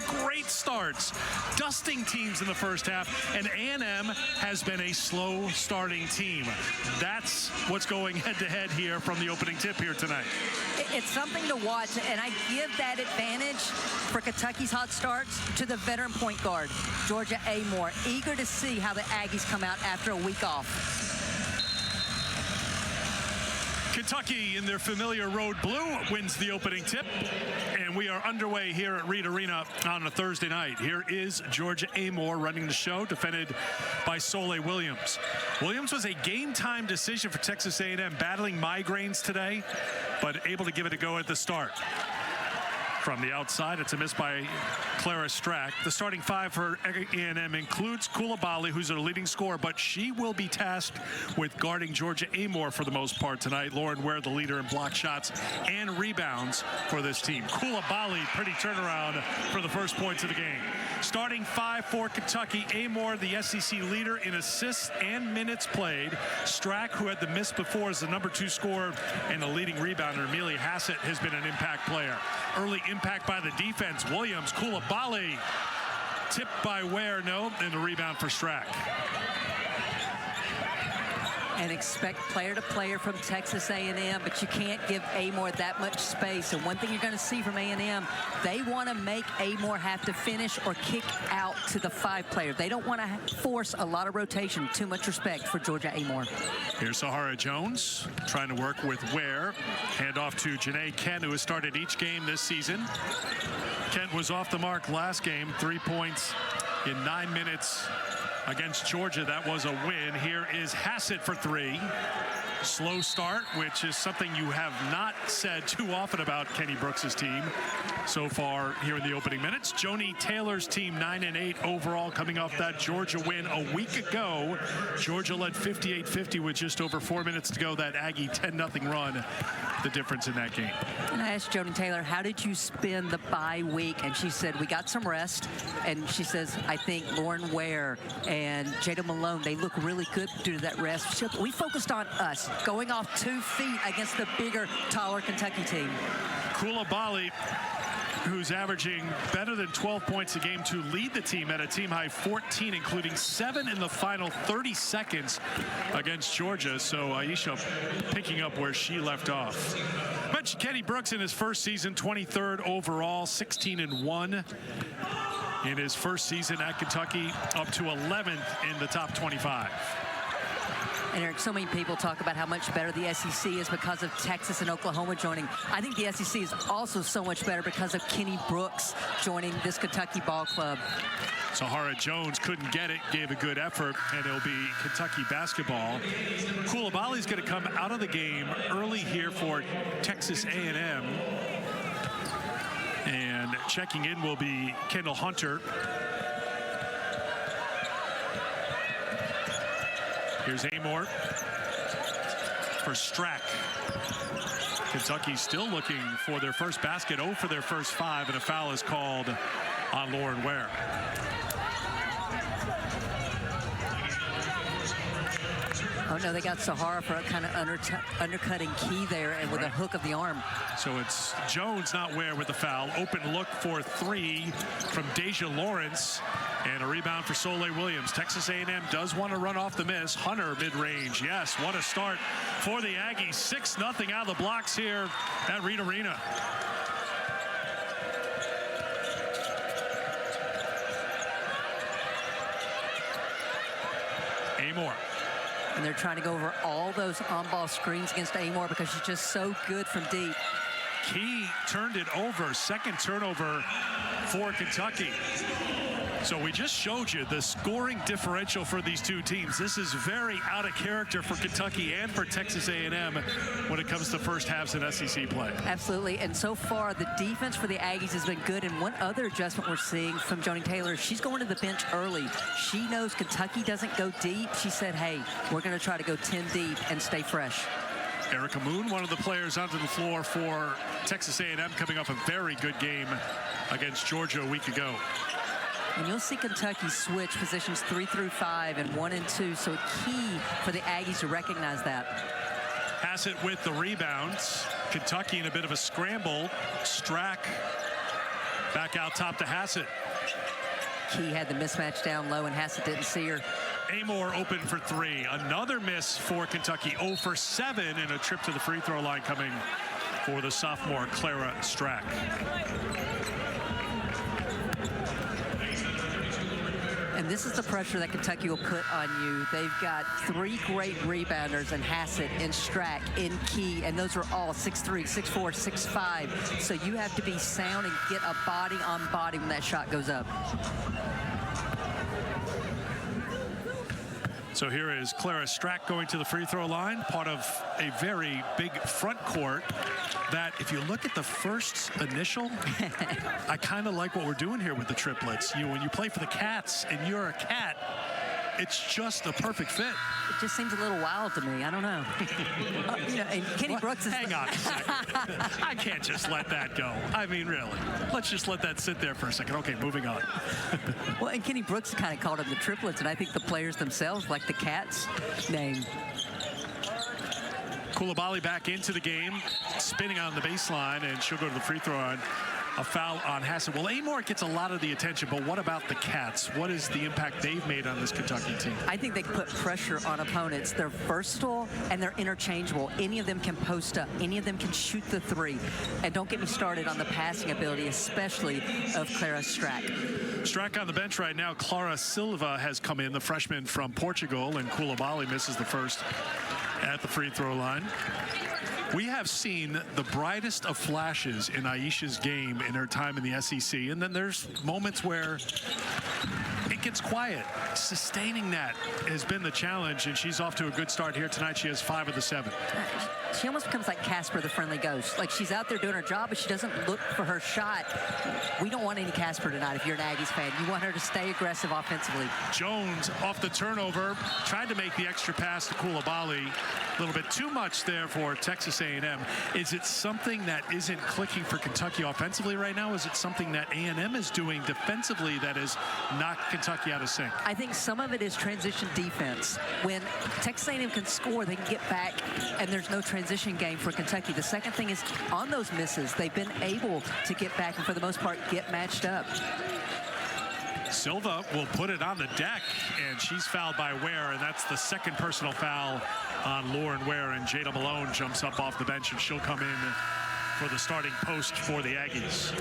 great starts, dusting teams in the first half, and A&M has been a slow starting team. That's what's going head-to-head here from the opening tip here tonight. It's something to watch, and I give that advantage for Kentucky's hot starts to the veteran point guard, Georgia Amore, eager to see how the Aggies come out after a week off. Kentucky in their familiar road blue wins the opening tip, and we are underway here at Reed Arena on a Thursday night. Here is Georgia Amore running the show, defended by Soleil Williams. Williams was a game-time decision for Texas A&M, battling migraines today, but able to give it a go at the start. From the outside, it's a miss by Clara Strack. The starting five for A&M includes Coulibaly, who's their leading scorer, but she will be tasked with guarding Georgia Amore for the most part tonight. Lauren Ware, the leader in block shots and rebounds for this team. Coulibaly, pretty turnaround for the first points of the game. Starting five for Kentucky, Amore, the SEC leader in assists and minutes played. Strack, who had the miss before, is the #2 scorer and the leading rebounder. Amelia Hassett has been an impact player. Early impact by the defense. Williams, Coulibaly, tipped by Ware, no, and the rebound for Strack. And expect player to player from Texas A&M, but you can't give Amore that much space. And one thing you're going to see from A&M, they want to make Amore have to finish or kick out to the five player. They don't want to force a lot of rotation. Too much respect for Georgia Amore. Here's Sahara Jones trying to work with Ware. Hand off to Janae Kent, who has started each game this season. Kent was off the mark last game, 3 points in 9 minutes. Against Georgia, that was a win. Here is Hassett for three. Slow start, which is something you have not said too often about Kenny Brooks' team so far here in the opening minutes. Joni Taylor's team 9-8 overall, coming off that Georgia win a week ago. Georgia led 58-50 with just over 4 minutes to go. That Aggie 10-0 run, the difference in that game. And I asked Joni Taylor, how did you spend the bye week? And she said, we got some rest. And she says, I think Lauren Ware and Jada Malone, they look really good due to that rest. She said, we focused on us, going off 2 feet against the bigger, taller Kentucky team. Coulibaly, who's averaging better than 12 points a game to lead the team at a team-high 14, including 7 in the final 30 seconds against Georgia. So Aisha picking up where she left off. Mentioned Kenny Brooks in his first season, 23rd overall, 16-1 in his first season at Kentucky, up to 11th in the top 25. And Eric, so many people talk about how much better the SEC is because of Texas and Oklahoma joining. I think the SEC is also so much better because of Kenny Brooks joining this Kentucky ball club. Sahara Jones couldn't get it, gave a good effort, and it'll be Kentucky basketball. Coulibaly's going to come out of the game early here for Texas A&M. And checking in will be Kendall Hunter. Here's Amore for Strack. Kentucky still looking for their first basket, 0 for their first 5, and a foul is called on Lauren Ware. Oh, no, they got Sahara for a kind of undercutting key there and with a hook of the arm. So it's Jones, not Ware, with the foul. Open look for 3 from Deja Lawrence. And a rebound for Soleil Williams. Texas A&M does want to run off the miss. Hunter mid-range. Yes, what a start for the Aggies. 6-0 out of the blocks here at Reed Arena. Amore. And they're trying to go over all those on-ball screens against Amore because she's just so good from deep. Key turned it over. Second turnover for Kentucky. So we just showed you the scoring differential for these two teams. This is very out of character for Kentucky and for Texas A&M when it comes to first halves in SEC play. Absolutely, and so far the defense for the Aggies has been good. And one other adjustment we're seeing from Joni Taylor, she's going to the bench early. She knows Kentucky doesn't go deep. She said, hey, we're going to try to go 10 deep and stay fresh. Erica Moon, one of the players onto the floor for Texas A&M, coming off a very good game against Georgia a week ago. And you'll see Kentucky switch positions 3 through 5 and 1 and 2. So key for the Aggies to recognize that. Hassett with the rebounds. Kentucky in a bit of a scramble. Strack Back out top to Hassett. Key had the mismatch down low, and Hassett didn't see her. Amor open for three. Another miss for Kentucky. 0 for 7, and a trip to the free throw line coming for the sophomore Clara Strack. And this is the pressure that Kentucky will put on you. They've got 3 great rebounders in Hassett, in Strack, in Key, and those are all 6'3", 6'4", 6'5". So you have to be sound and get a body on body when that shot goes up. So here is Clara Strack going to the free throw line, part of a very big front court that, if you look at the first initial, I kind of like what we're doing here with the triplets. When you play for the Cats and you're a Cat, it's just a perfect fit. It just seems a little wild to me. I don't know. And Kenny Brooks is... Hang on a second. I can't just let that go. I mean, really. Let's just let that sit there for a second. Okay, moving on. Well, and Kenny Brooks kind of called them the triplets, and I think the players themselves like the Cats name. Coulibaly back into the game, spinning on the baseline, and she'll go to the free throw line. A foul on Hassett. Well, Amor gets a lot of the attention, but what about the Cats? What is the impact they've made on this Kentucky team? I think they put pressure on opponents. They're versatile and they're interchangeable. Any of them can post up. Any of them can shoot the three. And don't get me started on the passing ability, especially of Clara Strack. Strack on the bench right now. Clara Silva has come in, the freshman from Portugal, and Coulibaly misses the first at the free throw line. We have seen the brightest of flashes in Aisha's game in her time in the SEC, and then there's moments where it gets quiet. Sustaining that has been the challenge, and she's off to a good start here tonight. She has 5 of the 7. She almost becomes like Casper the Friendly Ghost. Like, she's out there doing her job, but she doesn't look for her shot. We don't want any Casper tonight if you're an Aggies fan. You want her to stay aggressive offensively. Jones off the turnover, tried to make the extra pass to Coulibaly. A little bit too much there for Texas A&M. Is it something that isn't clicking for Kentucky offensively right now? Is it something that A&M is doing defensively that has knocked Kentucky out of sync? I think some of it is transition defense. When Texas A&M can score, they can get back, and there's no transition game for Kentucky. The second thing is, on those misses, they've been able to get back and, for the most part, get matched up. Silva will put it on the deck, and she's fouled by Ware, and that's the second personal foul on Lauren Ware, and Jada Malone jumps up off the bench, and she'll come in for the starting post for the Aggies.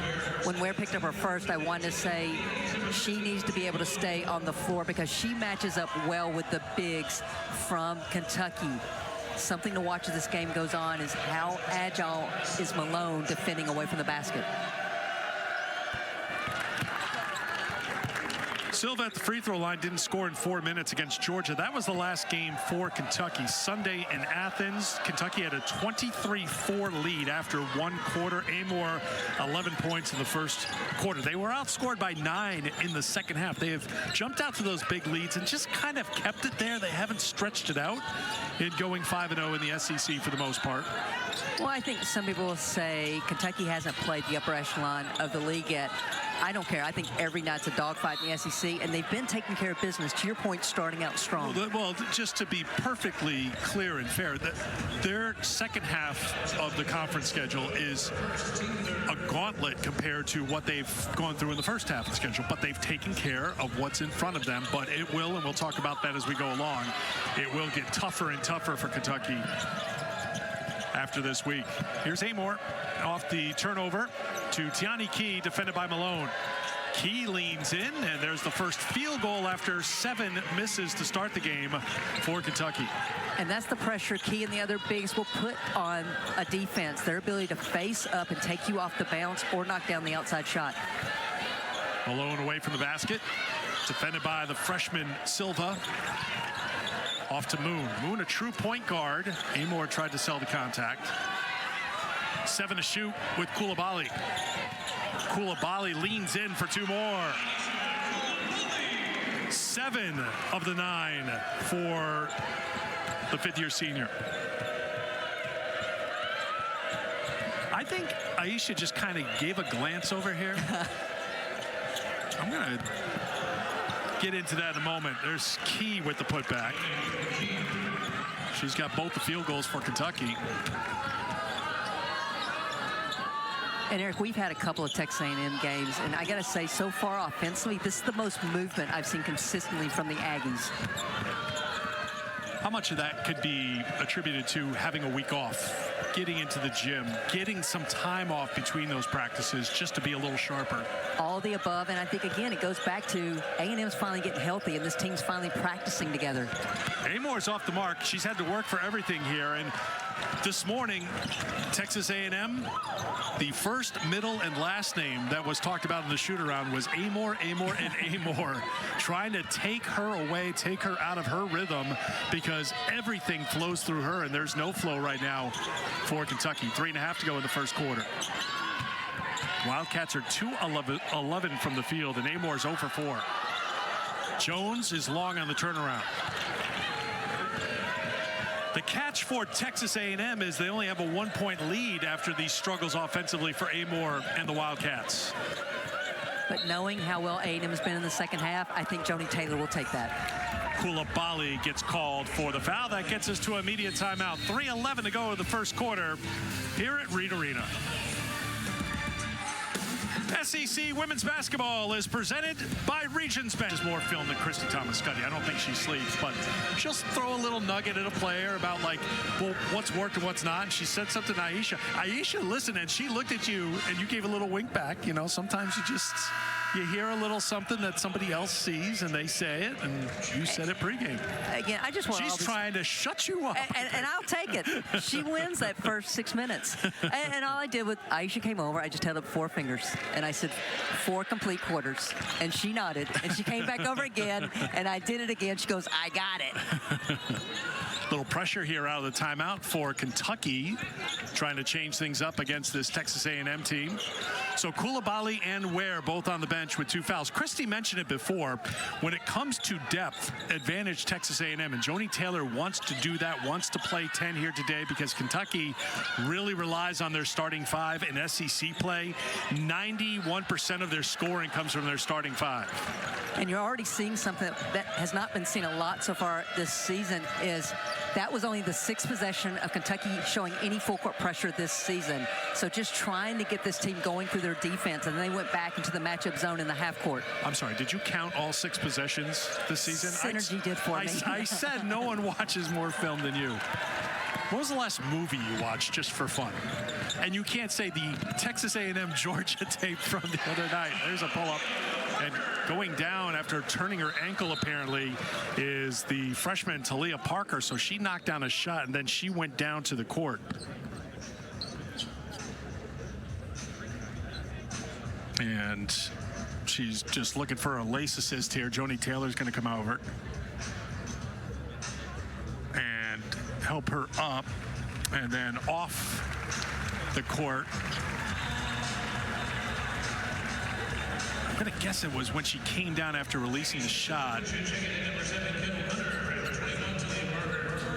When Ware picked up her first, I wanted to say she needs to be able to stay on the floor because she matches up well with the bigs from Kentucky. Something to watch as this game goes on is how agile is Malone defending away from the basket. Silva at the free throw line didn't score in 4 minutes against Georgia. That was the last game for Kentucky. Sunday in Athens, Kentucky had a 23-4 lead after 1 quarter. Amor, 11 points in the first quarter. They were outscored by 9 in the second half. They have jumped out to those big leads and just kind of kept it there. They haven't stretched it out in going 5-0 in the SEC for the most part. Well, I think some people will say Kentucky hasn't played the upper echelon of the league yet. I don't care. I think every night's a dogfight in the SEC, and they've been taking care of business. To your point, starting out strong. Well, just to be perfectly clear and fair, their second half of the conference schedule is a gauntlet compared to what they've gone through in the first half of the schedule. But they've taken care of what's in front of them. But it will, and we'll talk about that as we go along, it will get tougher and tougher for Kentucky after this week. Here's Amor off the turnover to Tiani Key, defended by Malone. Key leans in, and there's the first field goal after 7 misses to start the game for Kentucky. And that's the pressure Key and the other bigs will put on a defense, their ability to face up and take you off the bounce or knock down the outside shot. Malone away from the basket, defended by the freshman Silva. Off to Moon. Moon, a true point guard. Amor tried to sell the contact. 7 to shoot with Coulibaly. Coulibaly leans in for 2 more. 7 of the 9 for the 5th-year senior. I think Aisha just kind of gave a glance over here. I'm going to get into that in a moment. There's Key with the putback. She's got both the field goals for Kentucky. And Eric, we've had a couple of Texas A&M games, and I got to say, so far offensively, this is the most movement I've seen consistently from the Aggies. How much of that could be attributed to having a week off, getting into the gym, getting some time off between those practices just to be a little sharper? All the above, and I think, again, it goes back to A&M's finally getting healthy, and this team's finally practicing together. Amor's off the mark. She's had to work for everything here, and this morning, Texas A&M, the first, middle, and last name that was talked about in the shoot-around was Amor, and Amor, trying to take her away, take her out of her rhythm, because everything flows through her, and there's no flow right now for Kentucky. 3.5 to go in the first quarter. Wildcats are 2-11 from the field, and Amor's 0 for 4. Jones is long on the turnaround. The catch for Texas A&M is they only have a 1-point lead after these struggles offensively for Amor and the Wildcats. But knowing how well A&M has been in the second half, I think Joni Taylor will take that. Koulibaly gets called for the foul. That gets us to immediate timeout. 3:11 to go in the first quarter here at Reed Arena. SEC women's basketball is presented by Regions Bank. There's more film than Christy Thomas-Scuddy. I don't think she sleeps, but she'll throw a little nugget at a player about, like, well, what's worked and what's not. And she said something to Aisha. Aisha listened, and she looked at you, and you gave a little wink back. You know, sometimes you hear a little something that somebody else sees, and they say it, and you said it pregame. Again, I just want She's trying to shut you up. And I'll take it. She wins that first 6 minutes. And all I did with Aisha came over, I just held up 4 fingers, and I said 4 complete quarters. And she nodded, and she came back over again, and I did it again. She goes, I got it. Little pressure here out of the timeout for Kentucky, trying to change things up against this Texas A&M team. So Koulibaly and Ware both on the bench with 2 fouls. Christy mentioned it before. When it comes to depth, advantage Texas A&M, and Joni Taylor wants to do that, wants to play 10 here today, because Kentucky really relies on their starting 5 in SEC play. 91% of their scoring comes from their starting 5. And you're already seeing something that has not been seen a lot so far this season. Is that was only the 6th possession of Kentucky showing any full court pressure this season. So just trying to get this team going through their defense, and then they went back into the matchup zone in the half court. I'm sorry, did you count all 6 possessions this season? Synergy did for me. I said no one watches more film than you. What was the last movie you watched just for fun? And you can't say the Texas A&M Georgia tape from the other night. There's a pull-up. And going down after turning her ankle, apparently, is the freshman Talia Parker. So she knocked down a shot, and then she went down to the court. And she's just looking for a lace assist here. Joni Taylor's going to come over and help her up, and then off the court. I'm going to guess it was when she came down after releasing the shot.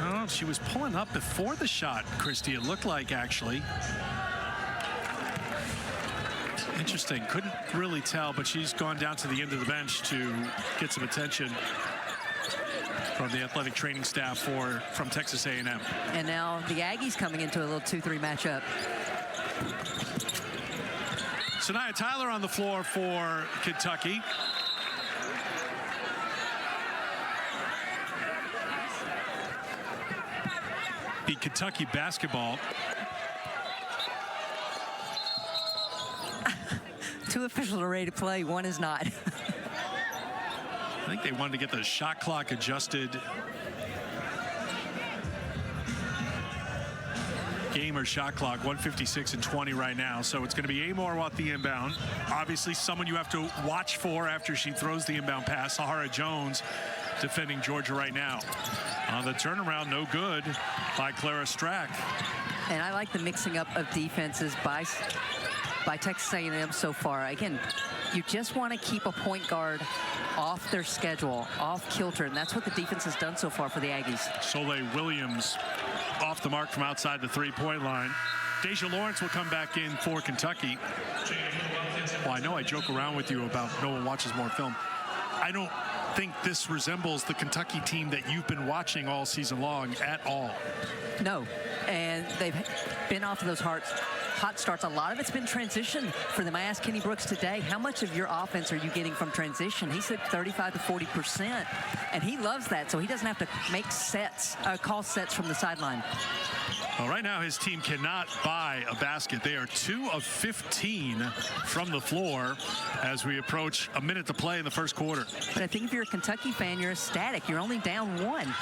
Oh, she was pulling up before the shot, Christy, it looked like, actually. Interesting. Couldn't really tell, but she's gone down to the end of the bench to get some attention from the athletic training staff from Texas A&M. And now the Aggies coming into a little 2-3 matchup. Sanaya Tyler on the floor for Kentucky. The Kentucky basketball. 2 officials are ready to play, 1 is not. I think they wanted to get the shot clock adjusted. Game or shot clock, 1:56:20 right now. So it's going to be Amor at the inbound. Obviously someone you have to watch for after she throws the inbound pass. Sahara Jones defending Georgia right now. On the turnaround, no good by Clara Strack. And I like the mixing up of defenses by Texas A&M so far. Again, you just want to keep a point guard off their schedule, off kilter, and that's what the defense has done so far for the Aggies. Soleil Williams off the mark from outside the 3-point line. Deja Lawrence will come back in for Kentucky. Well, I know I joke around with you about no one watches more film. I don't think this resembles the Kentucky team that you've been watching all season long at all. No, and they've been off of those hot starts. A lot of it's been transition for them. I asked Kenny Brooks today, how much of your offense are you getting from transition? He said 35 to 40%, and he loves that, so he doesn't have to make sets, call sets from the sideline. Well, right now his team cannot buy a basket. They are 2 of 15 from the floor as we approach a minute to play in the first quarter. But I think if you're a Kentucky fan, you're ecstatic. You're only down 1.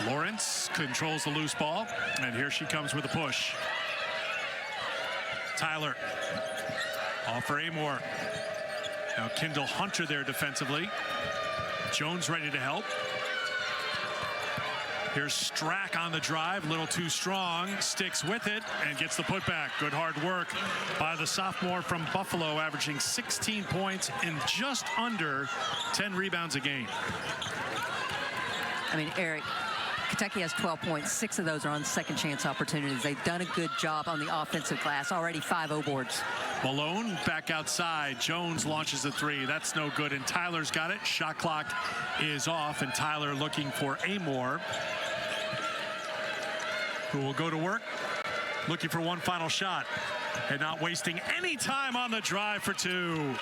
Lawrence controls the loose ball, and here she comes with a push. Tyler off for Amor. Now Kendall Hunter there defensively. Jones ready to help. Here's Strack on the drive, a little too strong, sticks with it and gets the putback. Good hard work by the sophomore from Buffalo, averaging 16 points and just under 10 rebounds a game. I mean, Eric, Kentucky has 12 points. 6 of those are on second chance opportunities. They've done a good job on the offensive glass. Already 5 boards. Malone back outside. Jones launches a 3. That's no good, and Tyler's got it. Shot clock is off, and Tyler looking for Amor, who will go to work, looking for one final shot, and not wasting any time on the drive for 2.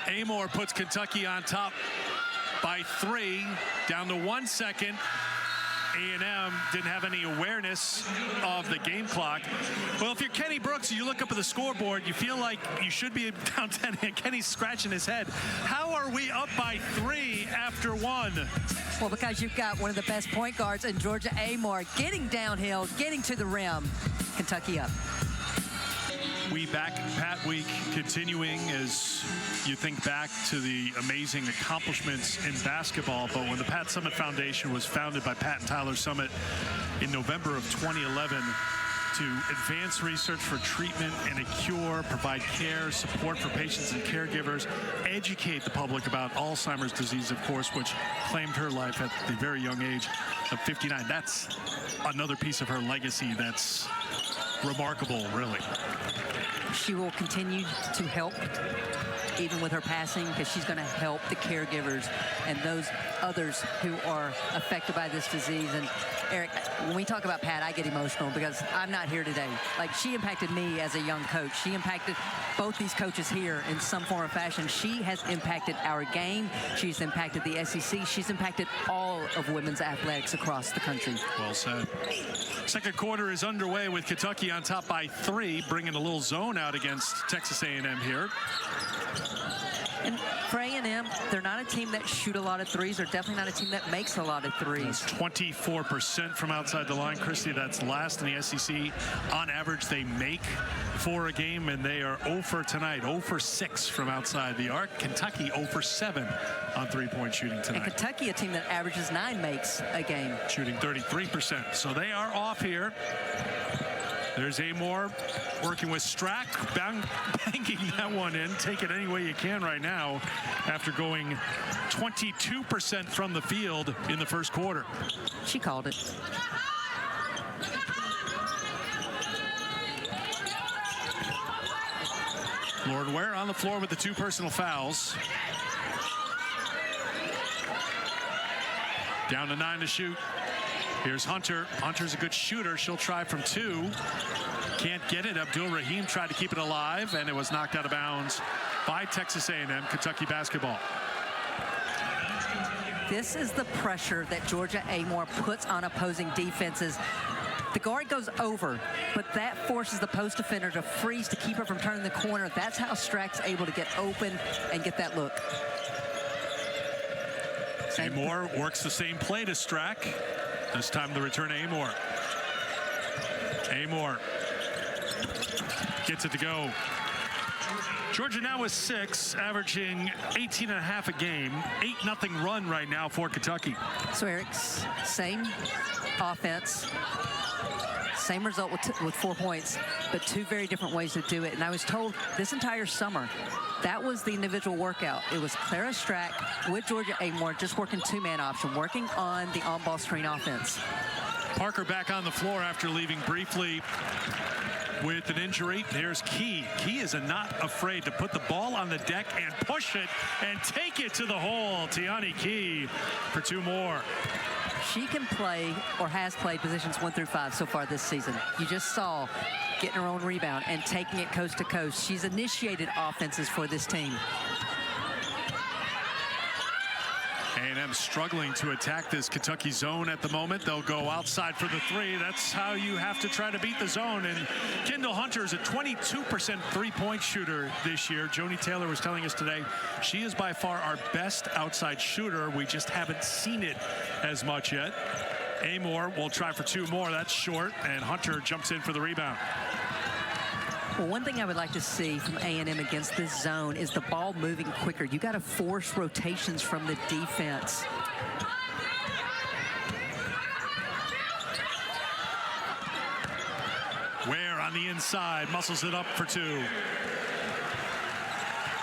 Amor puts Kentucky on top by 3, down to 1 second. A&M didn't have any awareness of the game clock. Well, if you're Kenny Brooks, you look up at the scoreboard, you feel like you should be down 10, and Kenny's scratching his head. How are we up by 3 after 1? Well, because you've got one of the best point guards in Georgia Amor getting downhill, getting to the rim. Kentucky up. We back Pat Week continuing as you think back to the amazing accomplishments in basketball. But when the Pat Summitt Foundation was founded by Pat and Tyler Summitt in November of 2011 to advance research for treatment and a cure, provide care, support for patients and caregivers, educate the public about Alzheimer's disease, of course, which claimed her life at the very young age of 59. That's another piece of her legacy that's remarkable, really. She will continue to help even with her passing, because she's going to help the caregivers and those others who are affected by this disease. And Eric, when we talk about Pat, I get emotional because I'm not here today. Like, she impacted me as a young coach. She impacted both these coaches here in some form or fashion. She has impacted our game. She's impacted the SEC. She's impacted all of women's athletics across the country. Well said. Second quarter is underway with Kentucky on top by 3, bringing a little zone out against Texas A&M here. And for A&M, they're not a team that shoot a lot of threes. They're definitely not a team that makes a lot of threes. That's 24% from outside the line, Christy. That's last in the SEC. On average, they make 4 a game, and they are 0 for tonight, 0 for 6 from outside the arc. Kentucky 0 for 7 on three-point shooting tonight. And Kentucky, a team that averages 9 makes a game. Shooting 33%. So they are off here. There's Amor working with Strack, banging that one in. Take it any way you can right now after going 22% from the field in the first quarter. She called it. Lord Ware on the floor with the 2 personal fouls. Down to 9 to shoot. Here's Hunter. Hunter's a good shooter. She'll try from 2. Can't get it. Abdul Rahim tried to keep it alive, and it was knocked out of bounds by Texas A&M. Kentucky basketball. This is the pressure that Georgia Amor puts on opposing defenses. The guard goes over, but that forces the post defender to freeze to keep her from turning the corner. That's how Strack's able to get open and get that look. Amor works the same play to Strack. This time the return to Amor. Amor gets it to go. Georgia now with 6, averaging 18.5 a game. 8-0 run right now for Kentucky. So Eric's same offense, same result with 4 points, but 2 very different ways to do it. And I was told this entire summer, that was the individual workout. It was Clara Strack with Georgia Amor just working 2-man option, working on the on-ball screen offense. Parker back on the floor after leaving briefly with an injury. Here's Key. Key is not afraid to put the ball on the deck and push it and take it to the hole. Tiani Key for 2 more. She can play or has played positions 1 through 5 so far this season. You just saw getting her own rebound and taking it coast to coast. She's initiated offenses for this team. A&M struggling to attack this Kentucky zone at the moment. They'll go outside for the 3. That's how you have to try to beat the zone. And Kendall Hunter is a 22% three-point shooter this year. Joni Taylor was telling us today she is by far our best outside shooter. We just haven't seen it as much yet. Amor will try for 2 more. That's short. And Hunter jumps in for the rebound. Well, one thing I would like to see from A&M against this zone is the ball moving quicker. You got to force rotations from the defense. Ware on the inside, muscles it up for 2.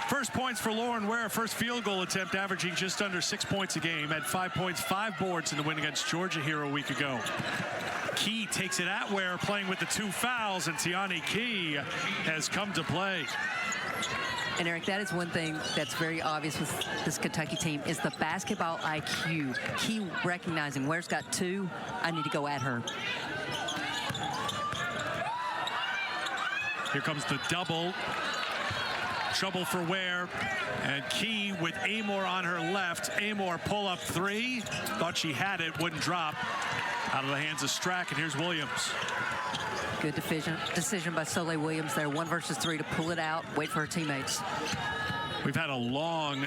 First points for Lauren Ware, first field goal attempt, averaging just under 6 points a game. Had 5 points, 5 boards in the win against Georgia here a week ago. Key takes it at Ware, playing with the 2 fouls, and Tiani Key has come to play. And Eric, that is one thing that's very obvious with this Kentucky team is the basketball IQ. Key recognizing Ware's got 2, I need to go at her. Here comes the double. Trouble for Ware, and Key with Amor on her left. Amor pull up 3. Thought she had it, wouldn't drop. Out of the hands of Strack, and here's Williams. Good decision by Soleil Williams there. 1 versus 3 to pull it out, wait for her teammates. We've had a long,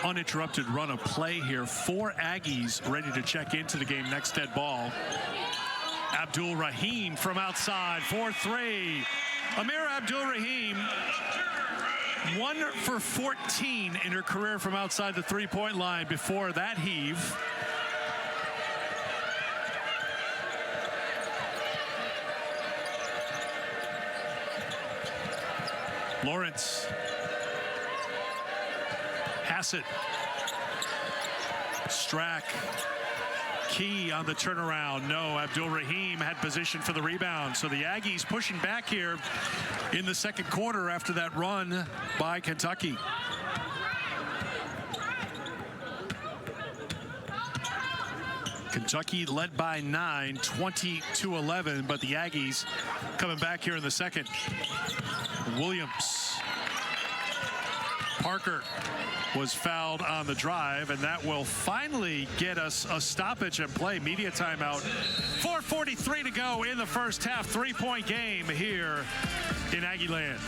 uninterrupted run of play here. 4 Aggies ready to check into the game. Next dead ball. Abdul Rahim from outside, 4-3. Amira Abdul Rahim, 1 for 14 in her career from outside the 3-point line before that heave. Lawrence. Hassett. Strack. Key on the turnaround. No, Abdul Rahim had position for the rebound. So the Aggies pushing back here in the second quarter after that run by Kentucky. Kentucky led by 9, 20-11, but the Aggies coming back here in the second. Williams. Parker was fouled on the drive, and that will finally get us a stoppage and play. Media timeout. 4:43 to go in the first half. 3-point game here in Aggie land.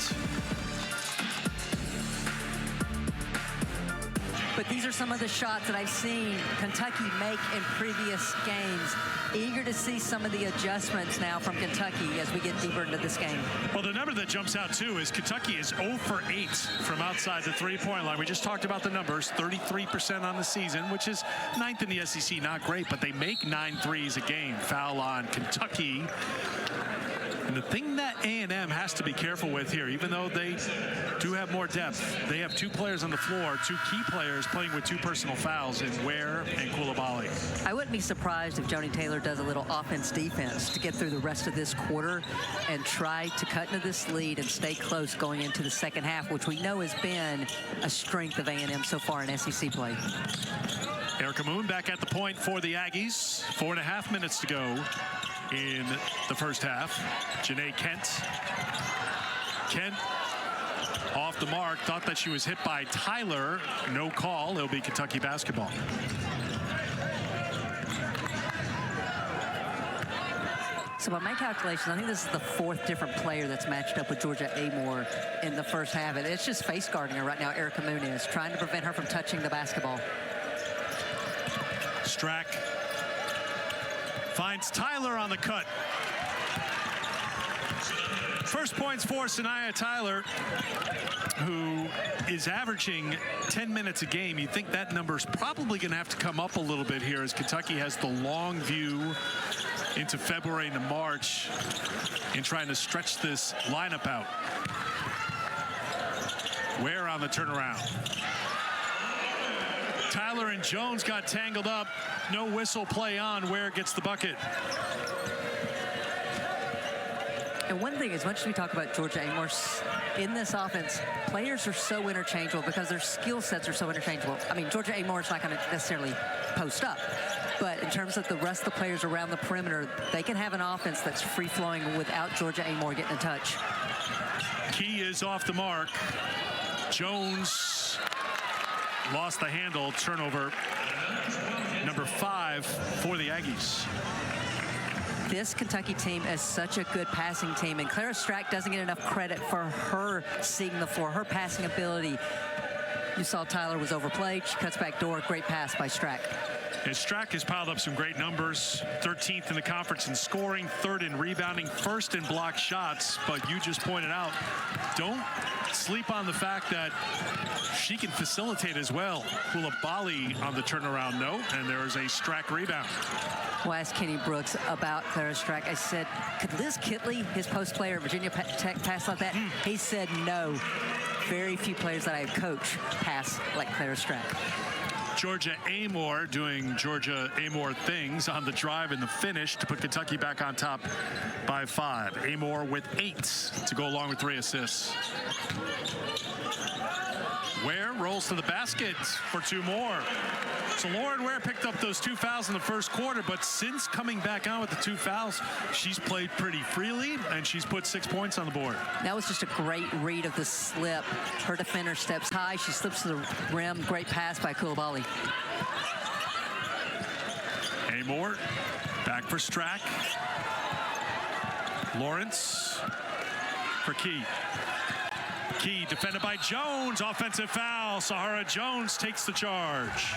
But these are some of the shots that I've seen Kentucky make in previous games. Eager to see some of the adjustments now from Kentucky as we get deeper into this game. Well, the number that jumps out, too, is Kentucky is 0 for 8 from outside the 3-point line. We just talked about the numbers, 33% on the season, which is 9th in the SEC. Not great, but they make 9 threes a game. Foul on Kentucky. And the thing that A&M has to be careful with here, even though they do have more depth, they have 2 players on the floor, 2 key players playing with 2 personal fouls in Ware and Coulibaly. I wouldn't be surprised if Joni Taylor does a little offense-defense to get through the rest of this quarter and try to cut into this lead and stay close going into the second half, which we know has been a strength of A&M so far in SEC play. Erica Moon back at the point for the Aggies. 4.5 minutes to go in the first half. Janae Kent. Kent off the mark, thought that she was hit by Tyler. No call. It'll be Kentucky basketball. So by my calculations, I think this is the 4th different player that's matched up with Georgia Amor in the first half. And it's just face guarding her right now. Erica Moon is trying to prevent her from touching the basketball. Strack finds Tyler on the cut. First points for Sanaya Tyler, who is averaging 10 minutes a game. You think that number's probably going to have to come up a little bit here as Kentucky has the long view into February and March in trying to stretch this lineup out. Ware on the turnaround. Tyler and Jones got tangled up. No whistle, play on. Ware gets the bucket. And one thing, as much as we talk about Georgia Amor, in this offense, players are so interchangeable because their skill sets are so interchangeable. I mean, Georgia Amor is not going to necessarily post up, but in terms of the rest of the players around the perimeter, they can have an offense that's free-flowing without Georgia Amor getting a touch. Key is off the mark. Jones lost the handle. Turnover number 5 for the Aggies. This Kentucky team is such a good passing team, and Clara Strack doesn't get enough credit for her seeing the floor, her passing ability. You saw Tyler was overplayed. She cuts back door. Great pass by Strack. And Strack has piled up some great numbers. 13th in the conference in scoring, 3rd in rebounding, 1st in block shots. But you just pointed out, don't sleep on the fact that she can facilitate as well. Koulibaly on the turnaround note, and there is a Strack rebound. Well, I asked Kenny Brooks about Clara Strack. I said, could Liz Kitley, his post player at Virginia Tech, pass like that? He said no. Very few players that I coach pass like Clara Strack. Georgia Amor doing Georgia Amor things on the drive and the finish to put Kentucky back on top by 5. Amor with 8 to go along with 3 assists. Ware rolls to the basket for 2 more. So Lauren Ware picked up those 2 fouls in the first quarter, but since coming back on with the 2 fouls, she's played pretty freely, and she's put 6 points on the board. That was just a great read of the slip. Her defender steps high. She slips to the rim. Great pass by Koulibaly. Amor back for Strack. Lawrence for Key. Key defended by Jones. Offensive foul. Sahara Jones takes the charge.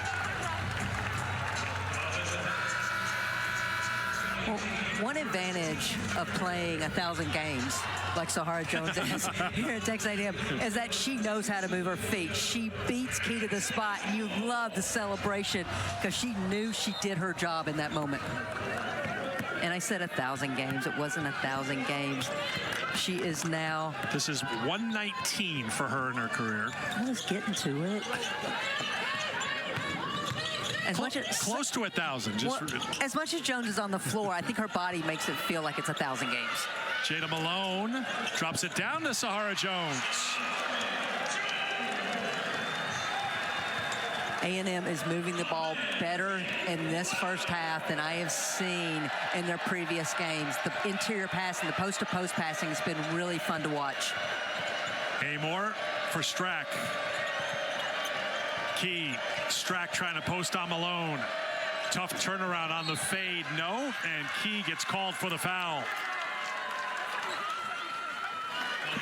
Well, one advantage of playing 1,000 games like Sahara Jones is here at Texas A&M is that she knows how to move her feet. She beats Key to the spot. You love the celebration because she knew she did her job in that moment. And I said 1,000 games. It wasn't 1,000 games. She is now... This is 119 for her in her career. I was getting to it. Close to 1,000. As much as Jones is on the floor, I think her body makes it feel like it's 1,000 games. Jada Malone drops it down to Sahara Jones. A&M is moving the ball better in this first half than I have seen in their previous games. The interior passing, the post-to-post passing has been really fun to watch. Amor for Strack. Key. Strack trying to post on Malone. Tough turnaround on the fade. No. And Key gets called for the foul.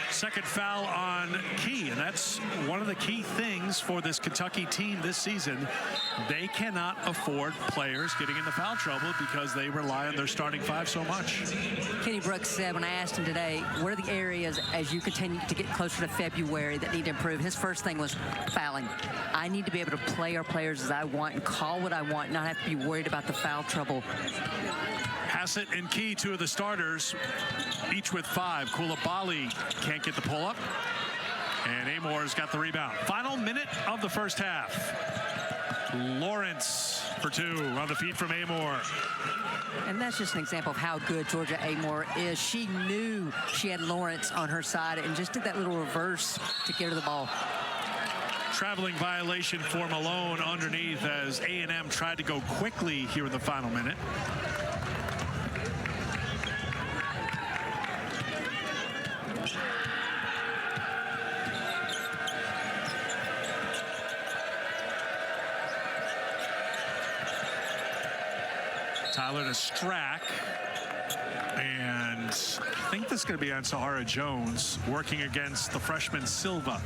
Second foul on Key, and that's one of the key things for this Kentucky team this season. They cannot afford players getting into foul trouble because they rely on their starting 5 so much. Kenny Brooks said when I asked him today, what are the areas as you continue to get closer to February that need to improve? His first thing was fouling. I need to be able to play our players as I want and call what I want, not have to be worried about the foul trouble. Hassett and Key, 2 of the starters, each with 5. Koulibaly can't get the pull-up, and Amor's got the rebound. Final minute of the first half. Lawrence for 2 on the feet from Amor. And that's just an example of how good Georgia Amor is. She knew she had Lawrence on her side and just did that little reverse to get her the ball. Traveling violation for Malone underneath as A&M tried to go quickly here in the final minute. Tyler to Strack, and I think this is going to be on Sahara Jones working against the freshman Silva.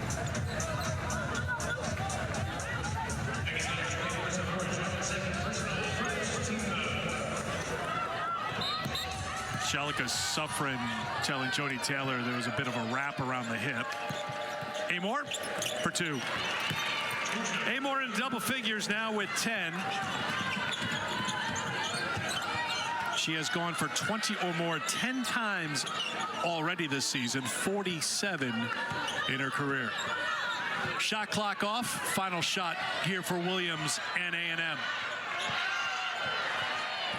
Shelika's suffering, telling Jody Taylor there was a bit of a wrap around the hip. Amor for 2. Amor in double figures now with 10. She has gone for 20 or more 10 times already this season, 47 in her career. Shot clock off. Final shot here for Williams and A&M.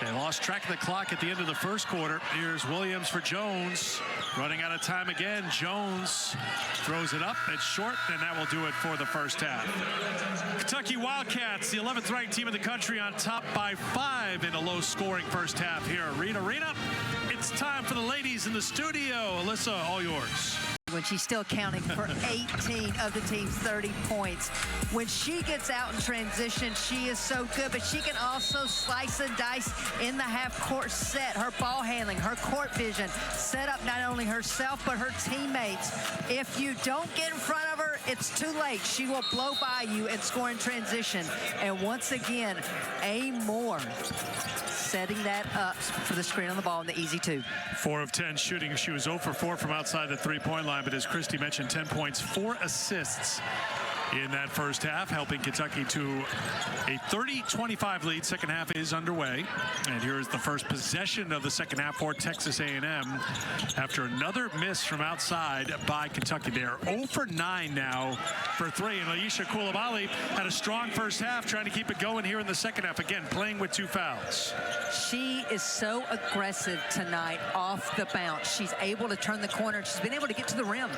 They lost track of the clock at the end of the first quarter. Here's Williams for Jones. Running out of time again. Jones throws it up. It's short, and that will do it for the first half. Kentucky Wildcats, the 11th ranked team in the country, on top by 5 in a low-scoring first half here at Reed Arena. It's time for the ladies in the studio. Alyssa, all yours. When she's still counting for 18 of the team's 30 points. When she gets out in transition, she is so good, but she can also slice and dice in the half-court set. Her ball handling, her court vision, set up not only herself, but her teammates. If you don't get in front of her, it's too late. She will blow by you and score in transition. And once again, A. Moore setting that up for the screen on the ball in the easy 2. 4 of 10 shooting. She was 0 for 4 from outside the three-point line, but as Christy mentioned, 10 points, 4 assists in that first half, helping Kentucky to a 30-25 lead. Second half is underway, and here's the first possession of the second half for Texas A&M after another miss from outside by Kentucky. They're 0 for 9 now for 3, and Aisha Coulibaly had a strong first half, trying to keep it going here in the second half, again playing with 2 fouls. She is so aggressive tonight off the bounce. She's able to turn the corner. She's been able to get to the rim.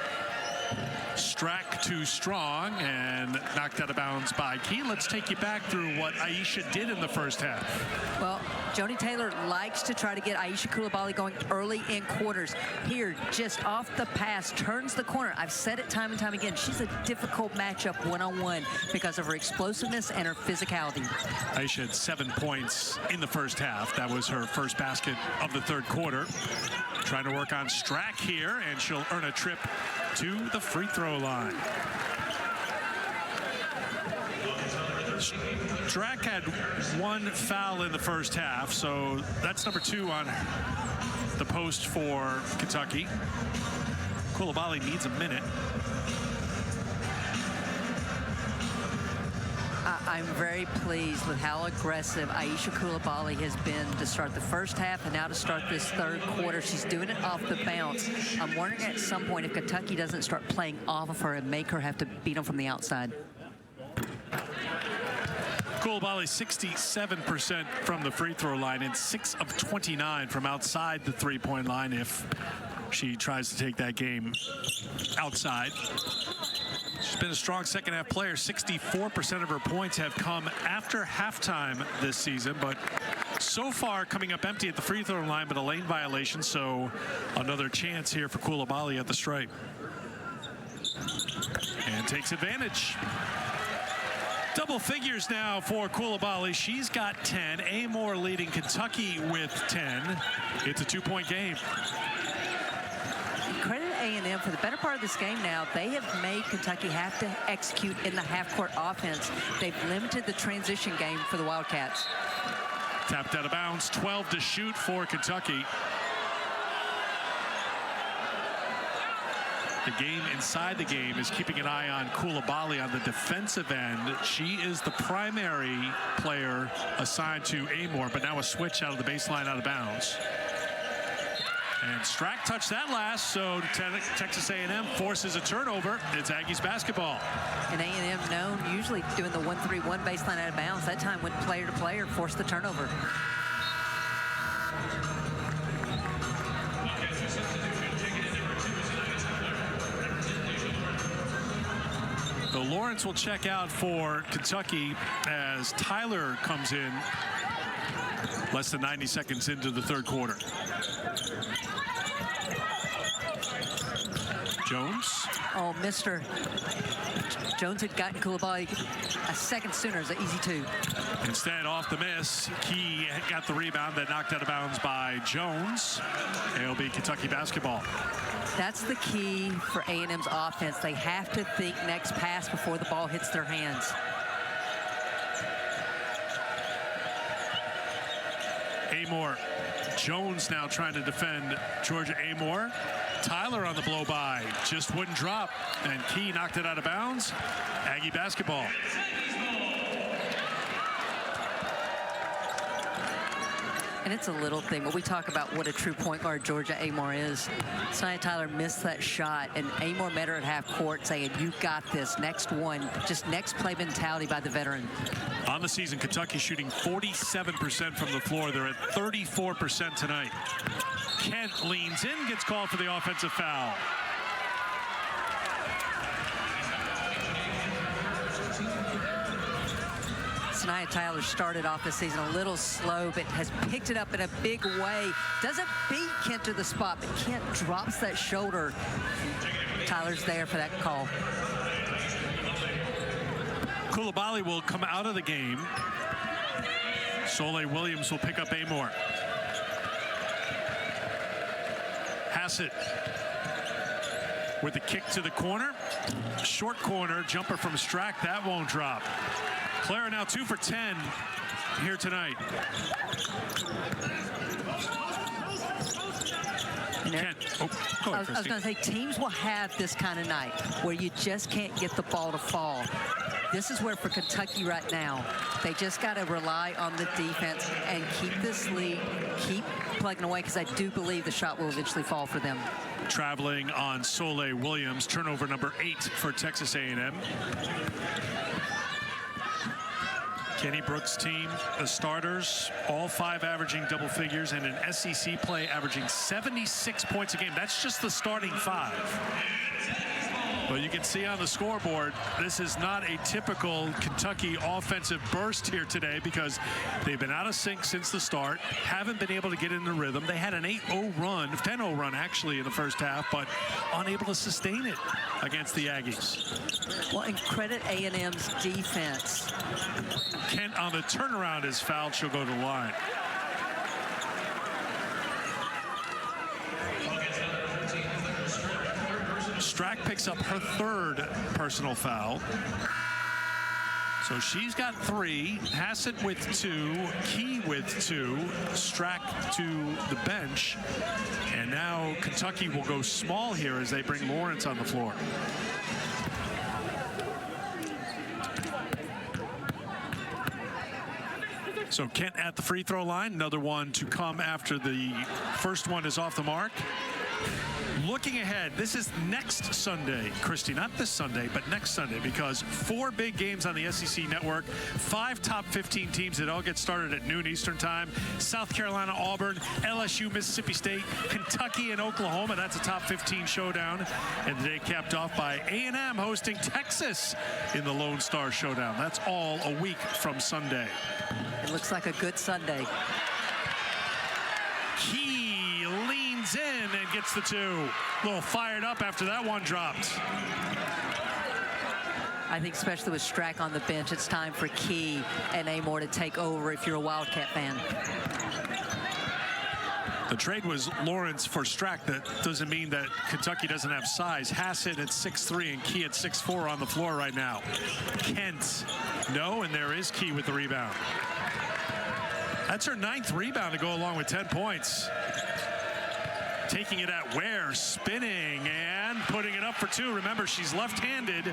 Strack too strong and knocked out of bounds by Key. Let's take you back through what Aisha did in the first half. Well, Joni Taylor likes to try to get Aisha Coulibaly going early in quarters. Here, just off the pass, turns the corner. I've said it time and time again. She's a difficult matchup one-on-one because of her explosiveness and her physicality. Aisha had 7 points in the first half. That was her first basket of the third quarter. Trying to work on Strack here, and she'll earn a trip to the free throw line. Strack had 1 foul in the first half, so that's number 2 on the post for Kentucky. Coulibaly needs a minute. I'm very pleased with how aggressive Aisha Coulibaly has been to start the first half and now to start this third quarter. She's doing it off the bounce. I'm wondering at some point if Kentucky doesn't start playing off of her and make her have to beat them from the outside. Coulibaly 67% from the free throw line and 6 of 29 from outside the three-point line if she tries to take that game outside. She's been a strong second half player. 64% of her points have come after halftime this season, but so far coming up empty at the free throw line, but a lane violation, so another chance here for Coulibaly at the stripe. And takes advantage. Double figures now for Coulibaly. She's got 10. A. Moore leading Kentucky with 10. It's a 2-point game. Credit A&M for the better part of this game now. They have made Kentucky have to execute in the half-court offense. They've limited the transition game for the Wildcats. Tapped out of bounds, 12 to shoot for Kentucky. The game inside the game is keeping an eye on Coulibaly on the defensive end. She is the primary player assigned to A. Moore, but now a switch out of the baseline out of bounds. And Strack touched that last, so Texas A&M forces a turnover. It's Aggies basketball. And A&M known usually doing the 1-3-1 baseline out of bounds. That time went player to player, forced the turnover. So Lawrence will check out for Kentucky as Tyler comes in less than 90 seconds into the third quarter. Jones. Oh, Mr. Jones had gotten Coulibaly a second sooner. It's an easy 2. Instead, off the miss, Key got the rebound that knocked out of bounds by Jones. It'll be Kentucky basketball. That's the key for A&M's offense. They have to think next pass before the ball hits their hands. Amore. Jones now trying to defend Georgia Amore. Tyler on the blow-by, just wouldn't drop, and Key knocked it out of bounds. Aggie basketball. And And it's a little thing, but we talk about what a true point guard Georgia Amoore is. Sania Tyler missed that shot, and Amoore met her at half court saying, you got this, next one. Just next play mentality by the veteran. On the season, Kentucky shooting 47% from the floor. They're at 34% tonight. Kent leans in, gets called for the offensive foul. Sania Tyler started off this season a little slow, but has picked it up in a big way. Doesn't beat Kent to the spot, but Kent drops that shoulder. Tyler's there for that call. Coulibaly will come out of the game. Soleil Williams will pick up Amoore. Hassett with the kick to the corner. Short corner, jumper from Strack. That won't drop. Clara now 2 for 10 here tonight. Kent. Oh, go ahead, I was going to say, teams will have this kind of night where you just can't get the ball to fall. This is where, for Kentucky right now, they just got to rely on the defense and keep this lead, keep plugging away, because I do believe the shot will eventually fall for them. Traveling on Soleil Williams, turnover number 8 for Texas A&M. Kenny Brooks' team, the starters, all 5 averaging double figures, and an SEC play averaging 76 points a game. That's just the starting 5. But you can see on the scoreboard, this is not a typical Kentucky offensive burst here today, because they've been out of sync since the start, haven't been able to get in the rhythm. They had an 8-0 run, 10-0 run actually in the first half, but unable to sustain it against the Aggies. Well, and credit A&M's defense. Kent on the turnaround is fouled. She'll go to the line. Strack picks up her 3rd personal foul. So she's got 3. Hassett with 2. Key with 2. Strack to the bench. And now Kentucky will go small here as they bring Lawrence on the floor. So Kent at the free throw line. Another one to come after the first one is off the mark. Looking ahead, this is next Sunday, Christy, not this Sunday, but next Sunday, because 4 big games on the SEC network, 5 top 15 teams that all get started at noon Eastern time. South Carolina, Auburn, LSU, Mississippi State, Kentucky, and Oklahoma. That's a top 15 showdown. And the day capped off by A&M hosting Texas in the Lone Star Showdown. That's all a week from Sunday. It looks like a good Sunday. Key leans in and gets the 2. A little fired up after that one dropped. I think especially with Strack on the bench, it's time for Key and Amoore to take over if you're a Wildcat fan. The trade was Lawrence for Strack. That doesn't mean that Kentucky doesn't have size. Hassett at 6'3" and Key at 6'4" on the floor right now. Kent, no, and there is Key with the rebound. That's her 9th rebound to go along with 10 points. Taking it at Ware, spinning and putting it up for 2. Remember, she's left-handed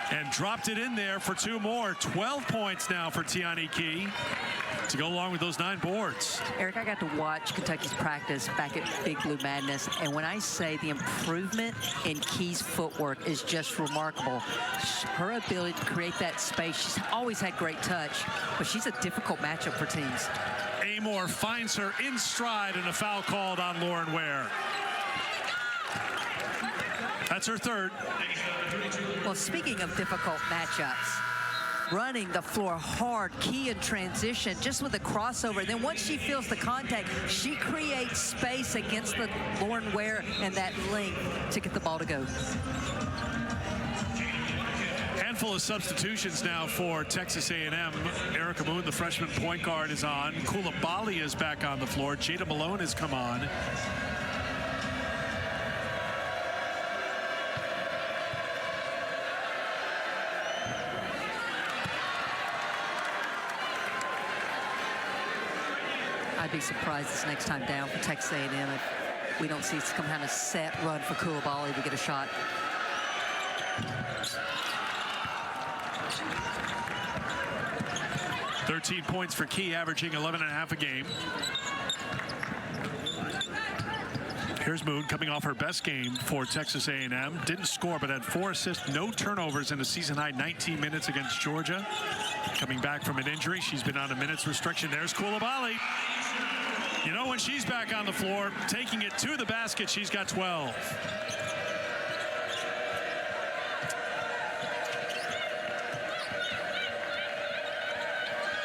and dropped it in there for 2 more. 12 points now for Tiani Key to go along with those 9 boards. Eric, I got to watch Kentucky's practice back at Big Blue Madness, and when I say the improvement in Key's footwork is just remarkable. Her ability to create that space, she's always had great touch, but she's a difficult matchup for teams. Amoore finds her in stride, and a foul called on Lauren Ware. That's her 3rd. Well, speaking of difficult matchups, running the floor hard, Key in transition, just with a crossover. Then once she feels the contact, she creates space against the Lauren Ware and that length to get the ball to go. Handful of substitutions now for Texas A&M. Erica Moon, the freshman point guard, is on. Coulibaly is back on the floor. Jada Malone has come on. I'd be surprised this next time down for Texas A&M if we don't see some kind of set run for Coulibaly to get a shot. 13 points for Key, averaging 11.5 a game. Here's Moon coming off her best game for Texas A&M. Didn't score, but had 4 assists, no turnovers in a season-high 19 minutes against Georgia. Coming back from an injury, she's been on a minutes restriction. There's Coulibaly. You know, when she's back on the floor, taking it to the basket, she's got 12.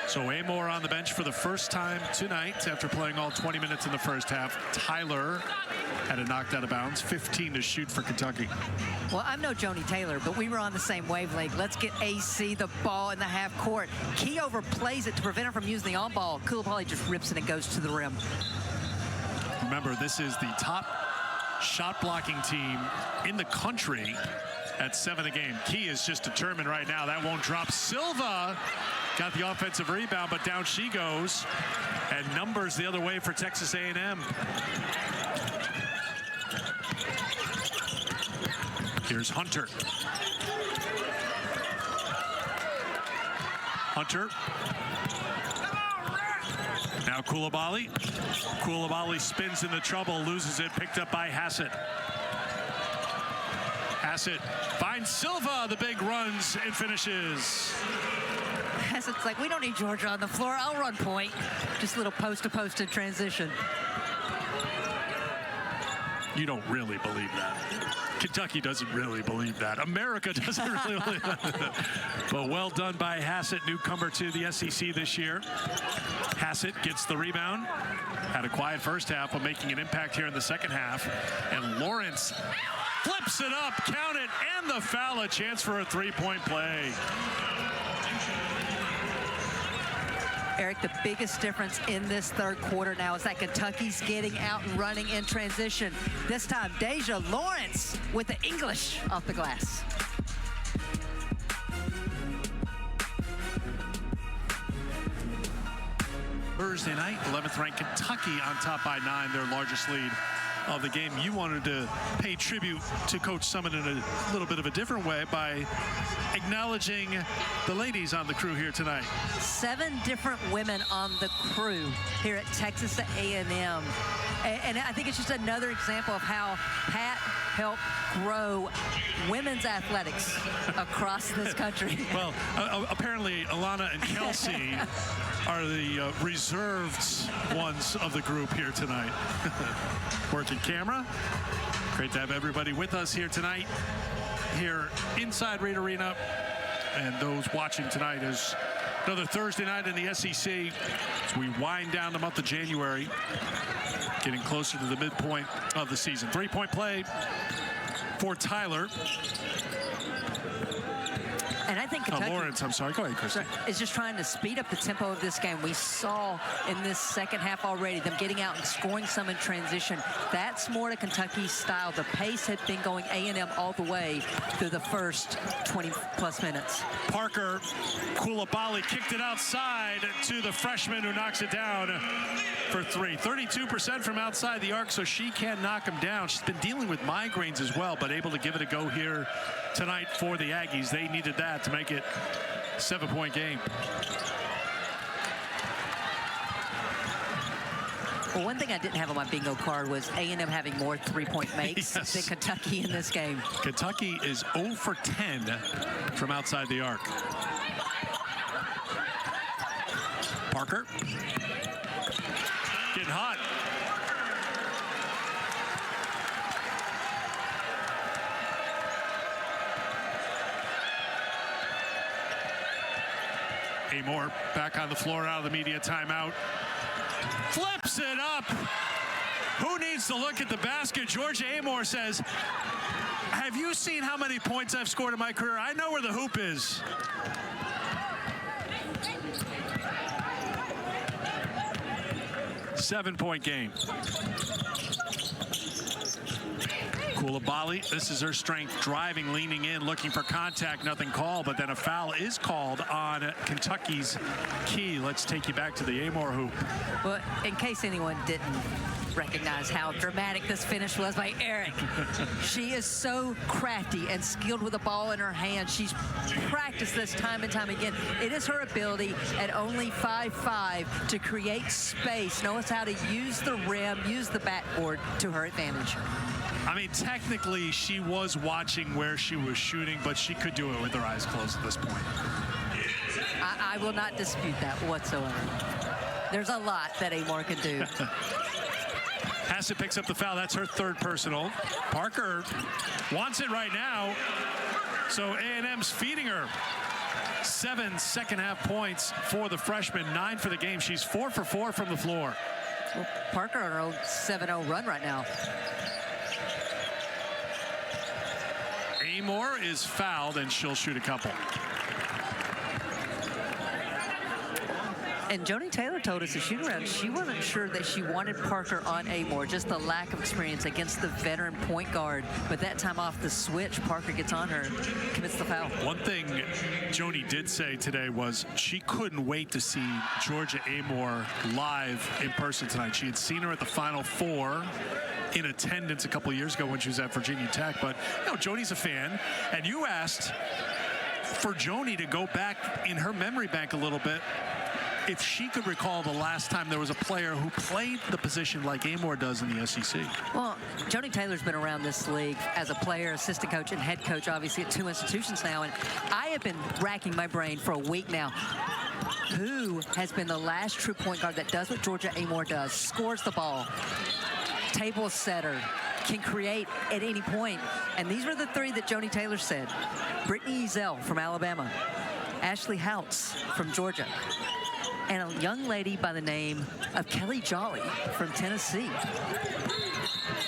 So Amor on the bench for the first time tonight after playing all 20 minutes in the first half. Tyler had it knocked out of bounds. 15 to shoot for Kentucky. Well, I'm no Joni Taylor, but we were on the same wavelength. Let's get AC the ball in the half court. Key overplays it to prevent her from using the on-ball. Coulibaly just rips it and goes to the rim. Remember, this is the top shot blocking team in the country at 7 a game. Key is just determined right now. That won't drop. Silva got the offensive rebound, but down she goes. And numbers the other way for Texas A&M. Here's Hunter. Hunter. Now Coulibaly. Coulibaly spins into trouble, loses it, picked up by Hassett. Hassett finds Silva, the big runs and finishes. Hassett's like, we don't need Georgia on the floor. I'll run point. Just a little post-to-post in transition. You don't really believe that. Kentucky doesn't really believe that. America doesn't really believe that. But well done by Hassett, newcomer to the SEC this year. Hassett gets the rebound. Had a quiet first half, but making an impact here in the second half. And Lawrence flips it up, count it, and the foul. A chance for a three-point play. Eric, the biggest difference in this third quarter now is that Kentucky's getting out and running in transition. This time, Deja Lawrence with the English off the glass. Thursday night, 11th ranked Kentucky on top by 9, their largest lead of the game. You wanted to pay tribute to Coach Summitt in a little bit of a different way by acknowledging the ladies on the crew here tonight. 7 different women on the crew here at Texas A&M. And I think it's just another example of how Pat helped grow women's athletics across this country. Well, apparently Alana and Kelsey are the reserved ones of the group here tonight. Working camera. Great to have everybody with us here tonight, here inside Reed Arena. And those watching tonight is another Thursday night in the SEC as we wind down the month of January, getting closer to the midpoint of the season. Three-point play for Tyler. And I think Kentucky, Lawrence, I'm sorry. Go ahead, Christy. is just trying to speed up the tempo of this game. We saw in this second half already them getting out and scoring some in transition. That's more to Kentucky's style. The pace had been going A&M all the way through the first 20-plus minutes. Parker Coulibaly kicked it outside to the freshman who knocks it down for 3. 32% from outside the arc, so she can knock him down. She's been dealing with migraines as well, but able to give it a go here tonight for the Aggies. They needed that to make it a 7-point game. Well, one thing I didn't have on my bingo card was A&M having more three-point makes than Kentucky in this game. Kentucky is 0 for 10 from outside the arc. Parker getting hot. Amor back on the floor out of the media timeout. Flips it up. Who needs to look at the basket? Georgia Amor says, have you seen how many points I've scored in my career? I know where the hoop is. Seven-point game. Coulibaly, this is her strength, driving, leaning in, looking for contact, nothing called, but then a foul is called on Kentucky's Key. Let's take you back to the Amor hoop. Well, in case anyone didn't recognize how dramatic this finish was by Eric. She is so crafty and skilled with the ball in her hand. She's practiced this time and time again. It is her ability at only 5'5" to create space, knows how to use the rim, use the backboard to her advantage. I mean, technically, she was watching where she was shooting, but she could do it with her eyes closed at this point. I will not dispute that whatsoever. There's a lot that Amor can do. Hassett picks up the foul. That's her third personal. Parker wants it right now, so A&M's feeding her. 7 second-half points for the freshman, 9 for the game. She's 4 for 4 from the floor. Well, Parker on her own 7-0 run right now. Amor is fouled, and she'll shoot a couple. And Joni Taylor told us a shoot-around, she wasn't sure that she wanted Parker on Amor, just the lack of experience against the veteran point guard. But that time off the switch, Parker gets on her, commits the foul. One thing Joni did say today was she couldn't wait to see Georgia Amor live in person tonight. She had seen her at the Final Four in attendance a couple years ago when she was at Virginia Tech. But, you know, Joni's a fan, and you asked for Joni to go back in her memory bank a little bit if she could recall the last time there was a player who played the position like Amor does in the SEC. Well, Joni Taylor's been around this league as a player, assistant coach, and head coach, obviously, at 2 institutions now. And I have been racking my brain for a week now. Who has been the last true point guard that does what Georgia Amor does, scores the ball, table setter, can create at any point? And these were the three that Joni Taylor said. Brittany Ezell from Alabama, Ashley Houts from Georgia, and a young lady by the name of Kelly Jolly from Tennessee.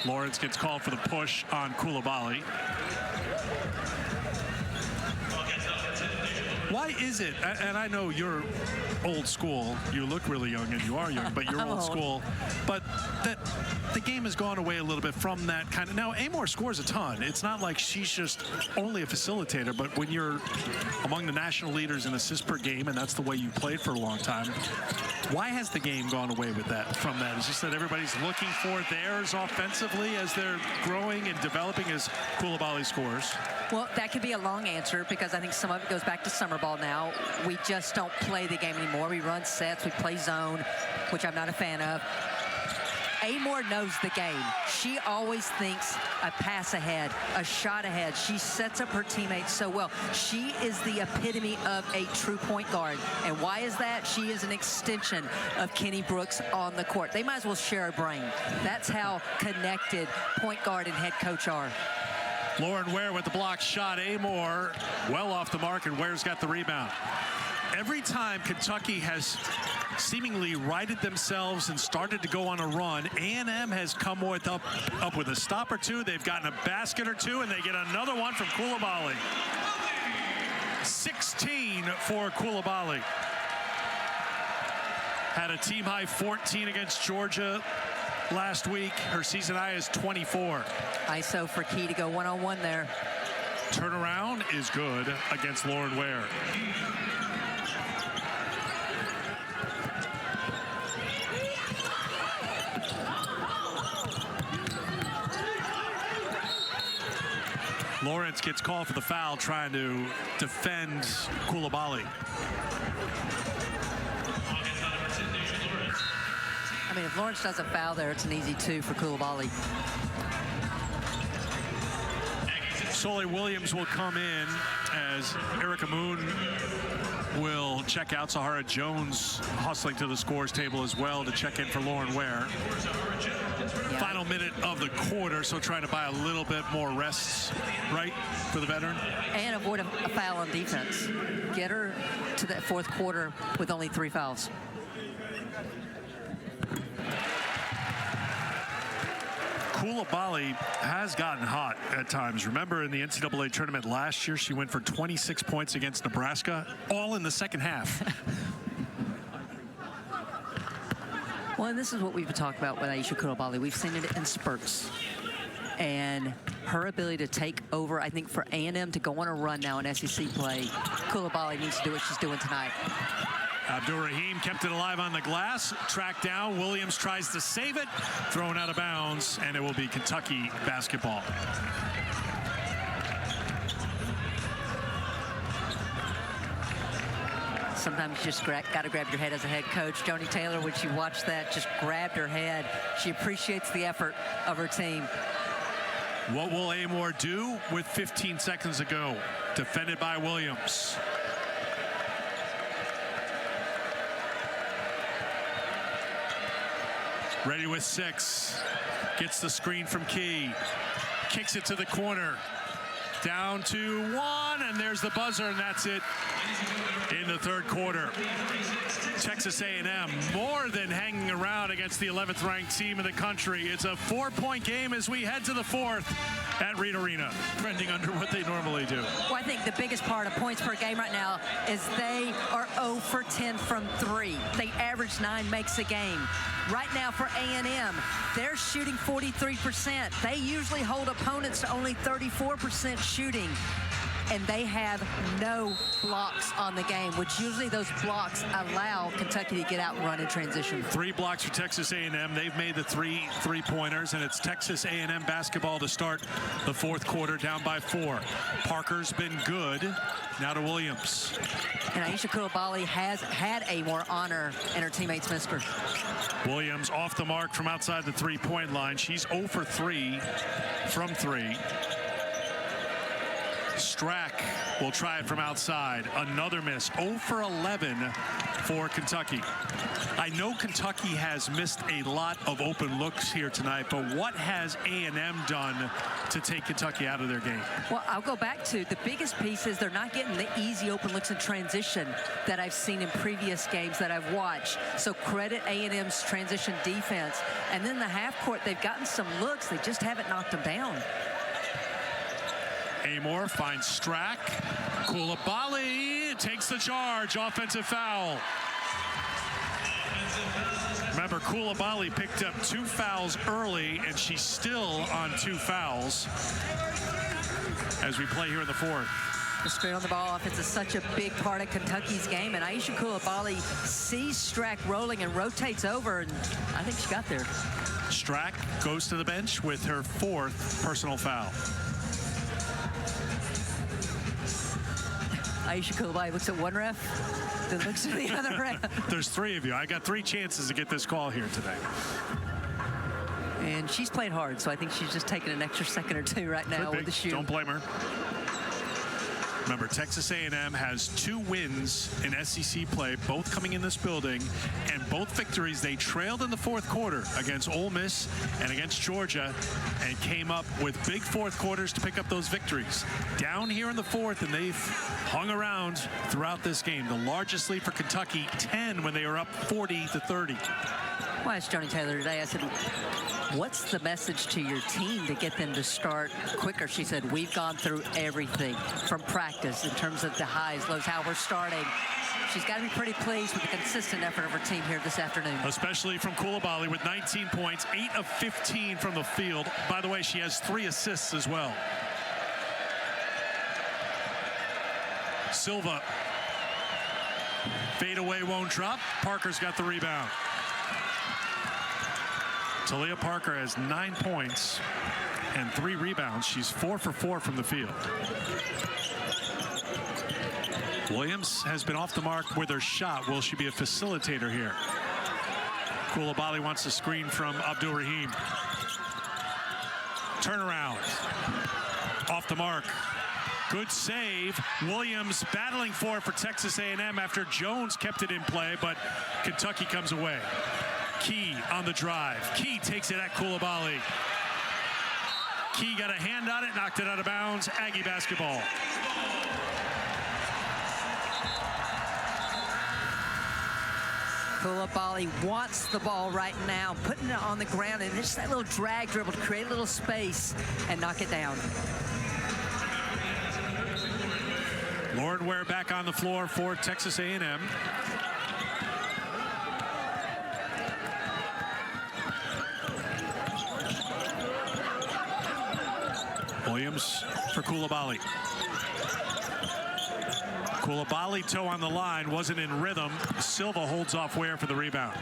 Lawrence gets called for the push on Coulibaly. Why is it, and I know you're old school, you look really young and you are young, but you're old school, but that the game has gone away a little bit from that kind of, now Amor scores a ton. It's not like she's just only a facilitator, but when you're among the national leaders in assists per game, and that's the way you played for a long time, why has the game gone away with that, from that? It's just that everybody's looking for theirs offensively as they're growing and developing as Coulibaly scores? Well, that could be a long answer because I think some of it goes back to summer ball now. We just don't play the game anymore. We run sets, we play zone, which I'm not a fan of. Amor knows the game. She always thinks a pass ahead, a shot ahead. She sets up her teammates so well. She is the epitome of a true point guard. And why is that? She is an extension of Kenny Brooks on the court. They might as well share a brain. That's how connected point guard and head coach are. Lauren Ware with the block shot. Amor well off the mark, and Ware's got the rebound. Every time Kentucky has seemingly righted themselves and started to go on a run, A&M has come up with a stop or two. They've gotten a basket or two, and they get another one from Coulibaly. 16 for Coulibaly. Had a team-high 14 against Georgia last week. Her season high is 24. ISO for Key to go one-on-one there. Turnaround is good against Lauren Ware. Lawrence gets called for the foul, trying to defend Coulibaly. I mean, if Lawrence does a foul there, it's an easy 2 for Coulibaly. Soley Williams will come in as Erica Moon will check out. Sahara Jones hustling to the scores table as well to check in for Lauren Ware. Yeah. Final minute of the quarter, so trying to buy a little bit more rest, right, for the veteran? And avoid a foul on defense. Get her to that fourth quarter with only 3 fouls. Coulibaly has gotten hot at times. Remember in the NCAA tournament last year, she went for 26 points against Nebraska, all in the second half. Well, and this is what we've been talking about with Aisha Coulibaly. We've seen it in spurts. And her ability to take over, I think, for A&M to go on a run now in SEC play, Coulibaly needs to do what she's doing tonight. Abdur-Rahim kept it alive on the glass, tracked down. Williams tries to save it, thrown out of bounds, and it will be Kentucky basketball. Sometimes you just got to grab your head as a head coach. Joni Taylor, when she watched that, just grabbed her head. She appreciates the effort of her team. What will Amor do with 15 seconds to go? Defended by Williams. Ready with 6. Gets the screen from Key. Kicks it to the corner. Down to 1, and there's the buzzer, and that's it in the third quarter. Texas A&M more than hanging around against the 11th ranked team in the country. It's a 4-point game as we head to the fourth at Reed Arena, trending under what they normally do. Well, I think the biggest part of points per game right now is they are 0 for 10 from 3. They average 9 makes a game. Right now for A&M, they're shooting 43%. They usually hold opponents to only 34% shooting. And they have no blocks on the game, which usually those blocks allow Kentucky to get out and run in transition. 3 blocks for Texas A&M. They've made the 3 three-pointers, and it's Texas A&M basketball to start the fourth quarter, down by 4. Parker's been good. Now to Williams. And Aisha Coulibaly has had Amor on her, and her teammates missed her. Williams off the mark from outside the three-point line. She's 0 for 3 from 3. Strack will try it from outside. Another miss. 0 for 11 for Kentucky. I know Kentucky has missed a lot of open looks here tonight, but what has A&M done to take Kentucky out of their game? Well, I'll go back to the biggest piece is they're not getting the easy open looks in transition that I've seen in previous games that I've watched. So credit A&M's transition defense. And then the half court, they've gotten some looks. They just haven't knocked them down. Amor finds Strack. Coulibaly takes the charge. Offensive foul. Remember, Coulibaly picked up 2 fouls early, and she's still on 2 fouls as we play here in the fourth. The straight on the ball offense is such a big part of Kentucky's game, and Aisha Coulibaly sees Strack rolling and rotates over, and I think she got there. Strack goes to the bench with her 4th personal foul. Aisha Coulibaly looks at one ref, then looks at the other ref. There's 3 of you. I got 3 chances to get this call here today. And she's played hard, so I think she's just taking an extra second or 2 right now with the shoot. Don't blame her. Remember, Texas A&M has 2 wins in SEC play, both coming in this building, and both victories they trailed in the fourth quarter against Ole Miss and against Georgia, and came up with big fourth quarters to pick up those victories. Down here in the fourth, and they've hung around throughout this game. The largest lead for Kentucky, 10 when they were up 40-30. Well, I asked Joni Taylor today, I said, what's the message to your team to get them to start quicker? She said, we've gone through everything from practice in terms of the highs, lows, how we're starting. She's got to be pretty pleased with the consistent effort of her team here this afternoon. Especially from Coulibaly with 19 points, 8 of 15 from the field. By the way, she has 3 assists as well. Silva. Fade away won't drop. Parker's got the rebound. Talia Parker has 9 points and 3 rebounds. She's 4 for 4 from the field. Williams has been off the mark with her shot. Will she be a facilitator here? Coulibaly wants a screen from Abdur-Rahim. Turnaround. Off the mark. Good save. Williams battling for Texas A&M after Jones kept it in play, but Kentucky comes away. Key on the drive. Key takes it at Coulibaly. Key got a hand on it, knocked it out of bounds. Aggie basketball. Coulibaly wants the ball right now, putting it on the ground, and just that little drag dribble to create a little space and knock it down. Lauren Ware back on the floor for Texas A&M. Williams for Coulibaly. Coulibaly, toe on the line, wasn't in rhythm. Silva holds off Ware for the rebound.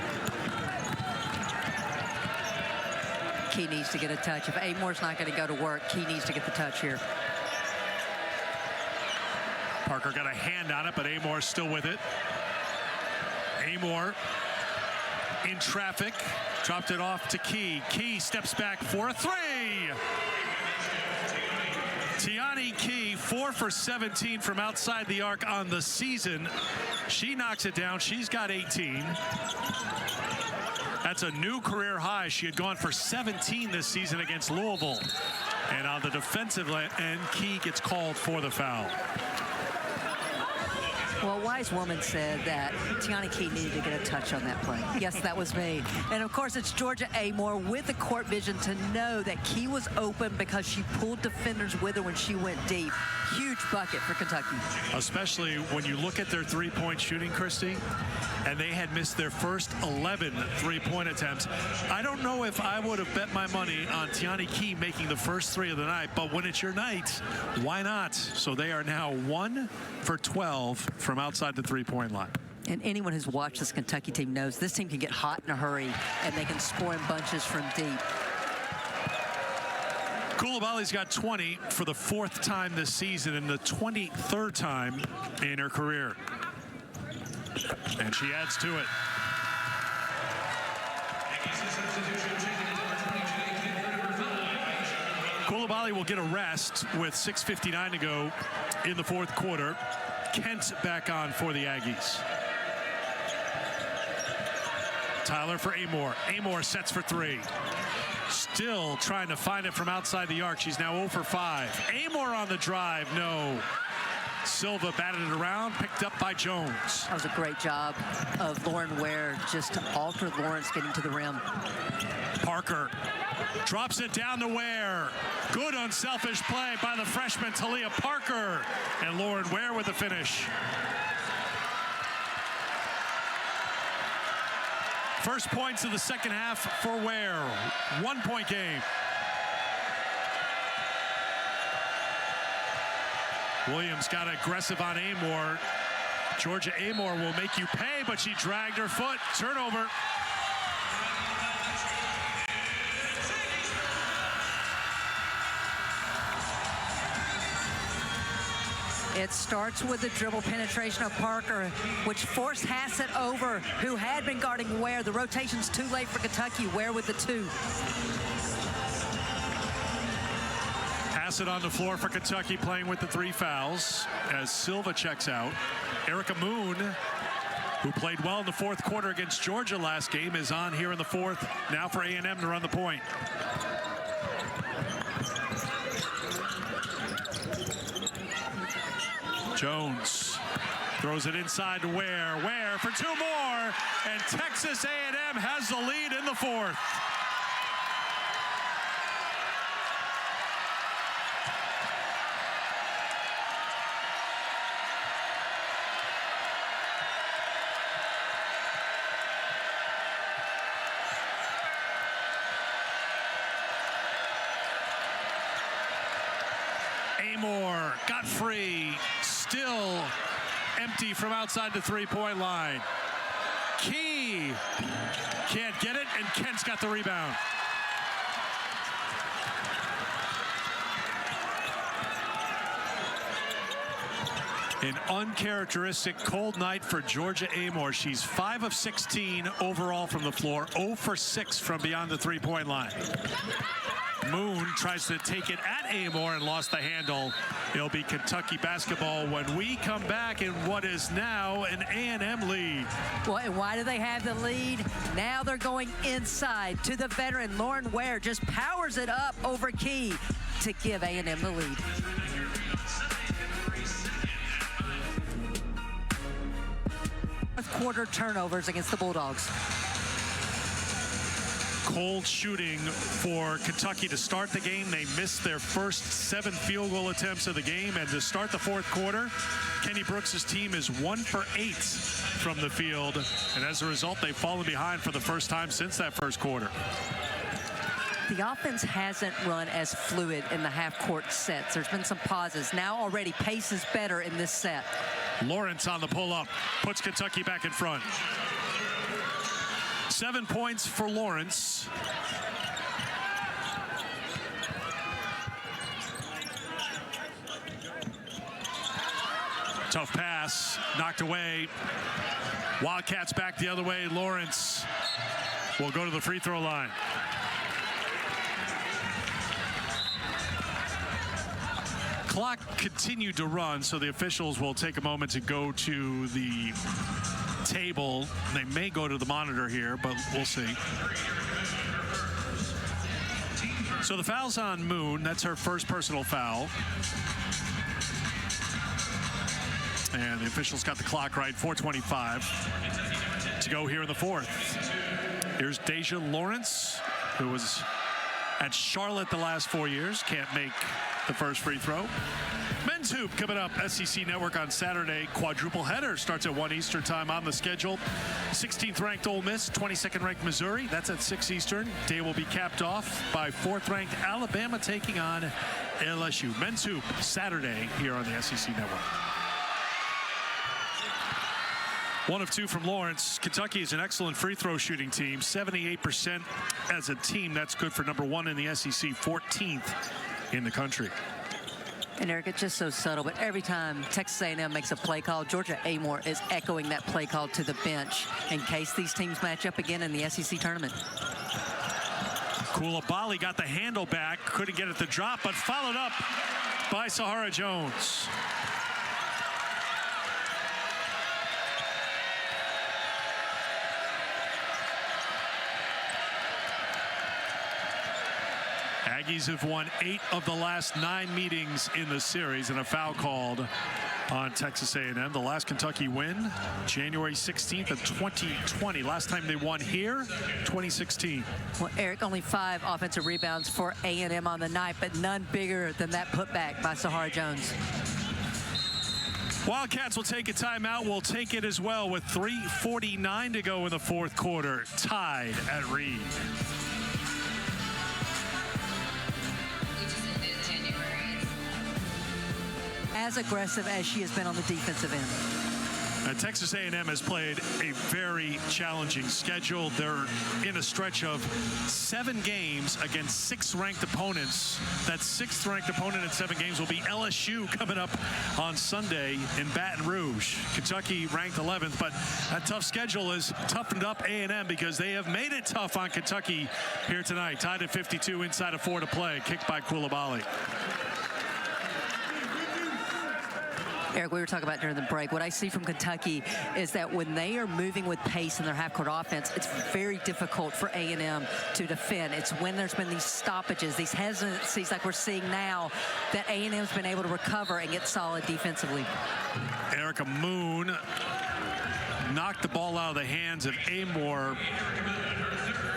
Key needs to get a touch. If Amore's not going to go to work, Key needs to get the touch here. Parker got a hand on it, but Amore's still with it. Amore in traffic, dropped it off to Key. Key steps back for a three. Tiani Key, 4 for 17 from outside the arc on the season. She knocks it down. She's got 18. That's a new career high. She had gone for 17 this season against Louisville. And on the defensive end, Key gets called for the foul. Well, a wise woman said that Tiani Key needed to get a touch on that play. Yes, that was me. And, of course, it's Georgia Amore with the court vision to know that Key was open because she pulled defenders with her when she went deep. Huge bucket for Kentucky. Especially when you look at their three-point shooting, Christy, and they had missed their first 11 three-point attempts. I don't know if I would have bet my money on Tiani Key making the first three of the night, but when it's your night, why not? So they are now 1 for 12 from outside the three-point line. And anyone who's watched this Kentucky team knows this team can get hot in a hurry, and they can score in bunches from deep. Coulibaly's got 20 for the 4th time this season and the 23rd time in her career. And she adds to it. Coulibaly will get a rest with 6:59 to go in the 4th quarter. Kent back on for the Aggies. Tyler for Amore. Amore sets for 3. Still trying to find it from outside the arc. She's now 0 for 5. Amore on the drive. No. Silva batted it around, picked up by Jones. That was a great job of Lauren Ware just to alter Lawrence getting to the rim. Parker drops it down to Ware. Good unselfish play by the freshman Talia Parker. And Lauren Ware with the finish. First points of the second half for Ware. 1-point game. Williams got aggressive on Amore. Georgia Amore will make you pay, but she dragged her foot. Turnover. It starts with the dribble penetration of Parker, which forced Hassett over, who had been guarding Ware. The rotation's too late for Kentucky. Ware with the 2. Hassett on the floor for Kentucky, playing with the 3 fouls as Silva checks out. Erica Moon, who played well in the 4th quarter against Georgia last game, is on here in the 4th, now for A&M to run the point. Jones throws it inside to Ware. Ware for 2 more, and Texas A&M has the lead in the 4th. Amore got free, still empty from outside the 3-point line. Key can't get it, and Kent's got the rebound. An uncharacteristic cold night for Georgia Amore. She's 5 of 16 overall from the floor, 0 for 6 from beyond the 3-point line. Moon tries to take it at Amore and lost the handle. It'll be Kentucky basketball when we come back in what is now an A&M lead. Well, and why do they have the lead? Now they're going inside to the veteran. Lauren Ware just powers it up over Key to give A&M the lead. Fourth quarter turnovers against the Bulldogs. Cold shooting for Kentucky to start the game. They missed their first 7 field goal attempts of the game, and to start the 4th quarter, Kenny Brooks' team is 1 for 8 from the field, and as a result, they've fallen behind for the first time since that first quarter. The offense hasn't run as fluid in the half-court sets. There's been some pauses. Now already pace is better in this set. Lawrence on the pull-up, puts Kentucky back in front. 7 points for Lawrence. Tough pass, knocked away. Wildcats back the other way. Lawrence will go to the free throw line. Clock continued to run, so the officials will take a moment to go to the table. They may go to the monitor here, but we'll see. So the foul's on Moon. That's her first personal foul. And the officials got the clock right, 4:25 to go here in the fourth. Here's Deja Lawrence, who was at Charlotte the last 4 years. Can't make the first free throw. Men's hoop coming up, SEC Network on Saturday. Quadruple header starts at 1 Eastern time on the schedule. 16th ranked Ole Miss, 22nd ranked Missouri. That's at 6 Eastern. Day will be capped off by 4th ranked Alabama taking on LSU. Men's hoop Saturday here on the SEC Network. 1 of 2 from Lawrence. Kentucky is an excellent free throw shooting team. 78% as a team. That's good for number 1 in the SEC, 14th in the country. And Eric, it's just so subtle, but every time Texas A&M makes a play call, Georgia Amore is echoing that play call to the bench in case these teams match up again in the SEC tournament. Coulibaly got the handle back, couldn't get it to drop, but followed up by Sahara Jones. Aggies have won 8 of the last 9 meetings in the series, and a foul called on Texas A&M. The last Kentucky win, January 16th of 2020. Last time they won here, 2016. Well, Eric, only 5 offensive rebounds for A&M on the night, but none bigger than that putback by Sahara Jones. Wildcats will take a timeout. We'll take it as well with 3:49 to go in the fourth quarter. Tied at Reed. As aggressive as she has been on the defensive end. Now, Texas A&M has played a very challenging schedule. They're in a stretch of 7 games against 6 ranked opponents. That 6th ranked opponent in 7 games will be LSU coming up on Sunday in Baton Rouge. Kentucky ranked 11th, but that tough schedule has toughened up A&M because they have made it tough on Kentucky here tonight. Tied at 52, inside of 4 to play. Kicked by Coulibaly. Eric, we were talking about during the break, what I see from Kentucky is that when they are moving with pace in their half-court offense, it's very difficult for A&M to defend. It's when there's been these stoppages, these hesitancies like we're seeing now, that A&M's been able to recover and get solid defensively. Erica Moon knocked the ball out of the hands of Amore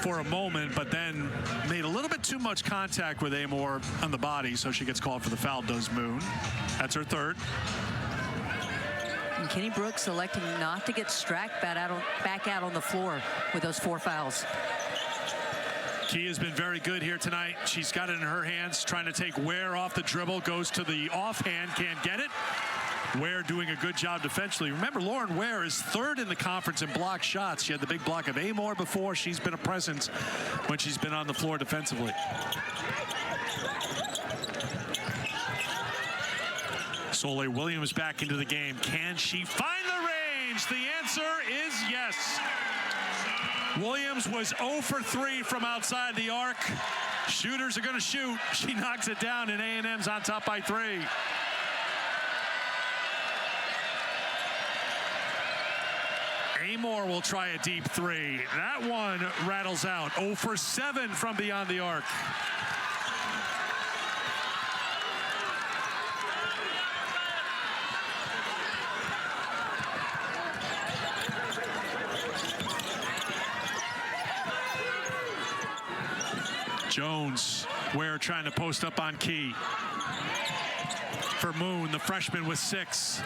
for a moment, but then made a little bit too much contact with Amore on the body, so she gets called for the foul, does Moon. That's her 3rd. And Kenny Brooks electing not to get Strack back out on the floor with those 4 fouls. Key has been very good here tonight. She's got it in her hands, trying to take Ware off the dribble, goes to the offhand, can't get it. Ware doing a good job defensively. Remember, Lauren Ware is 3rd in the conference in block shots. She had the big block of Amore before. She's been a presence when she's been on the floor defensively. Soleil Williams back into the game. Can she find the range? The answer is yes. Williams was 0 for 3 from outside the arc. Shooters are going to shoot. She knocks it down, and A&M's on top by 3. Amore will try a deep 3. That one rattles out. 0 for 7 from beyond the arc. Jones, Ware trying to post up on Key. For Moon, the freshman with 6.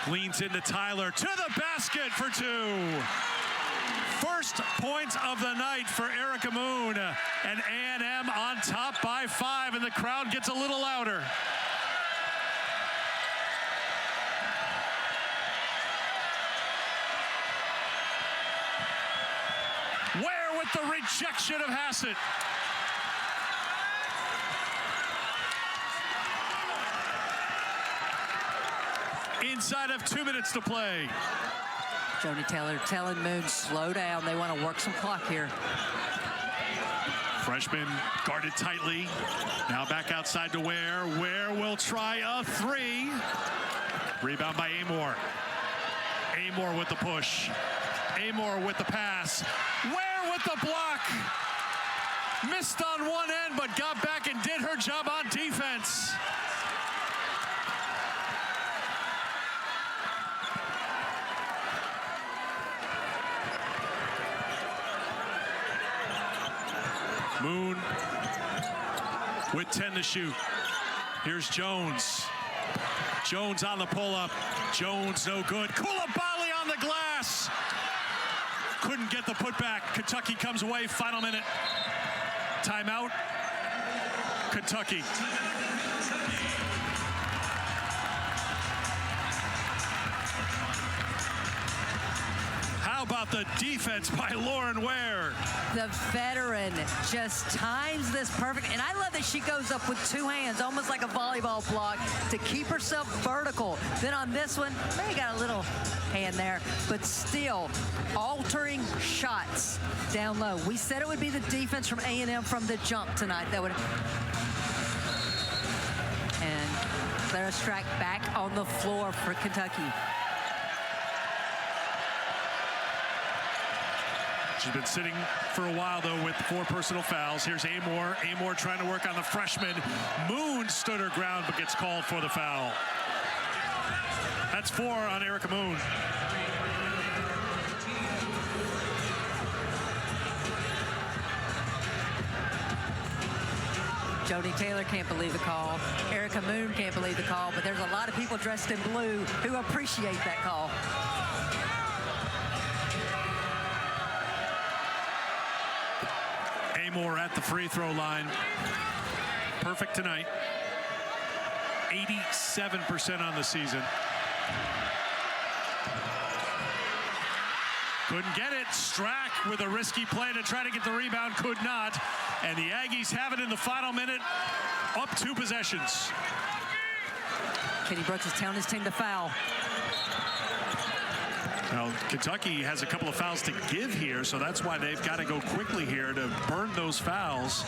Leans into Tyler, to the basket for 2. First point of the night for Erica Moon, and A&M on top by 5, and the crowd gets a little louder. Ware with the rejection of Hassett. Inside of 2 minutes to play. Joni Taylor telling Moon, slow down. They want to work some clock here. Freshman guarded tightly. Now back outside to Ware. Ware will try a 3. Rebound by Amor. Amor with the push. Amor with the pass. Ware with the block. Missed on one end, but got back and did her job on defense. Moon with 10 to shoot. Here's Jones. Jones on the pull-up. Jones no good. Koulibaly on the glass. Couldn't get the putback. Kentucky comes away. Final minute. Timeout. Kentucky. How about the defense by Lauren Ware? The veteran just times this perfect. And I love that she goes up with 2 hands, almost like a volleyball block, to keep herself vertical. Then on this one, they got a little hand there, but still altering shots down low. We said it would be the defense from A&M from the jump tonight. That would. And Clara Strack back on the floor for Kentucky. She's been sitting for a while, though, with 4 personal fouls. Here's Amor. Amor trying to work on the freshman. Moon stood her ground, but gets called for the foul. That's 4 on Erica Moon. Joni Taylor can't believe the call. Erica Moon can't believe the call, but there's a lot of people dressed in blue who appreciate that call. Amor at the free throw line. Perfect tonight. 87% on the season. Couldn't get it. Strack with a risky play to try to get the rebound. Could not. And the Aggies have it in the final minute. Up 2 possessions. Kenny Brooks is telling his team to foul. Now, Kentucky has a couple of fouls to give here, so that's why they've got to go quickly here to burn those fouls.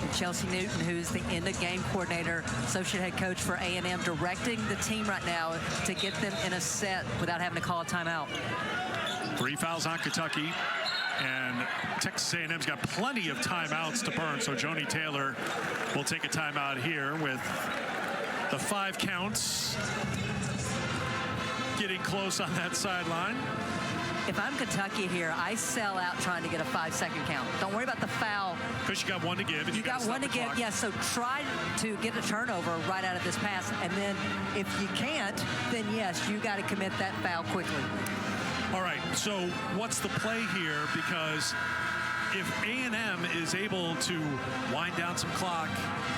And Chelsea Newton, who's the end-of-game coordinator, associate head coach for A&M, directing the team right now to get them in a set without having to call a timeout. 3 fouls on Kentucky, and Texas A&M's got plenty of timeouts to burn, so Joni Taylor will take a timeout here with the 5 counts. Getting close on that sideline. If I'm Kentucky here, I sell out trying to get a 5-second count. Don't worry about the foul. Because you got 1 to give. And you got 1 to give, yes. Yeah, so try to get a turnover right out of this pass. And then if you can't, then yes, you got to commit that foul quickly. All right, so what's the play here? Because if A&M is able to wind down some clock,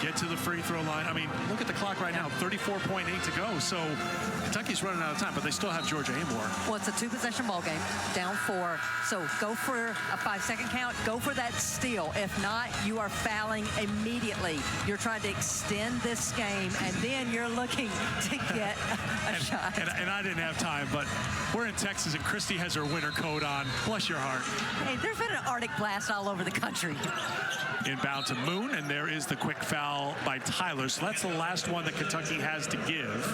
get to the free throw line. I mean, look at the clock right now, 34.8 to go. So Kentucky's running out of time, but they still have Georgia Amor. Well, it's a 2-possession ball game, down 4. So go for a 5-second count. Go for that steal. If not, you are fouling immediately. You're trying to extend this game, and then you're looking to get a shot. And I didn't have time, but we're in Texas, and Christy has her winter coat on. Bless your heart. Hey, there's been an Arctic blast all over the country. Inbound to Moon, and there is the quick foul by Tyler. So that's the last one that Kentucky has to give.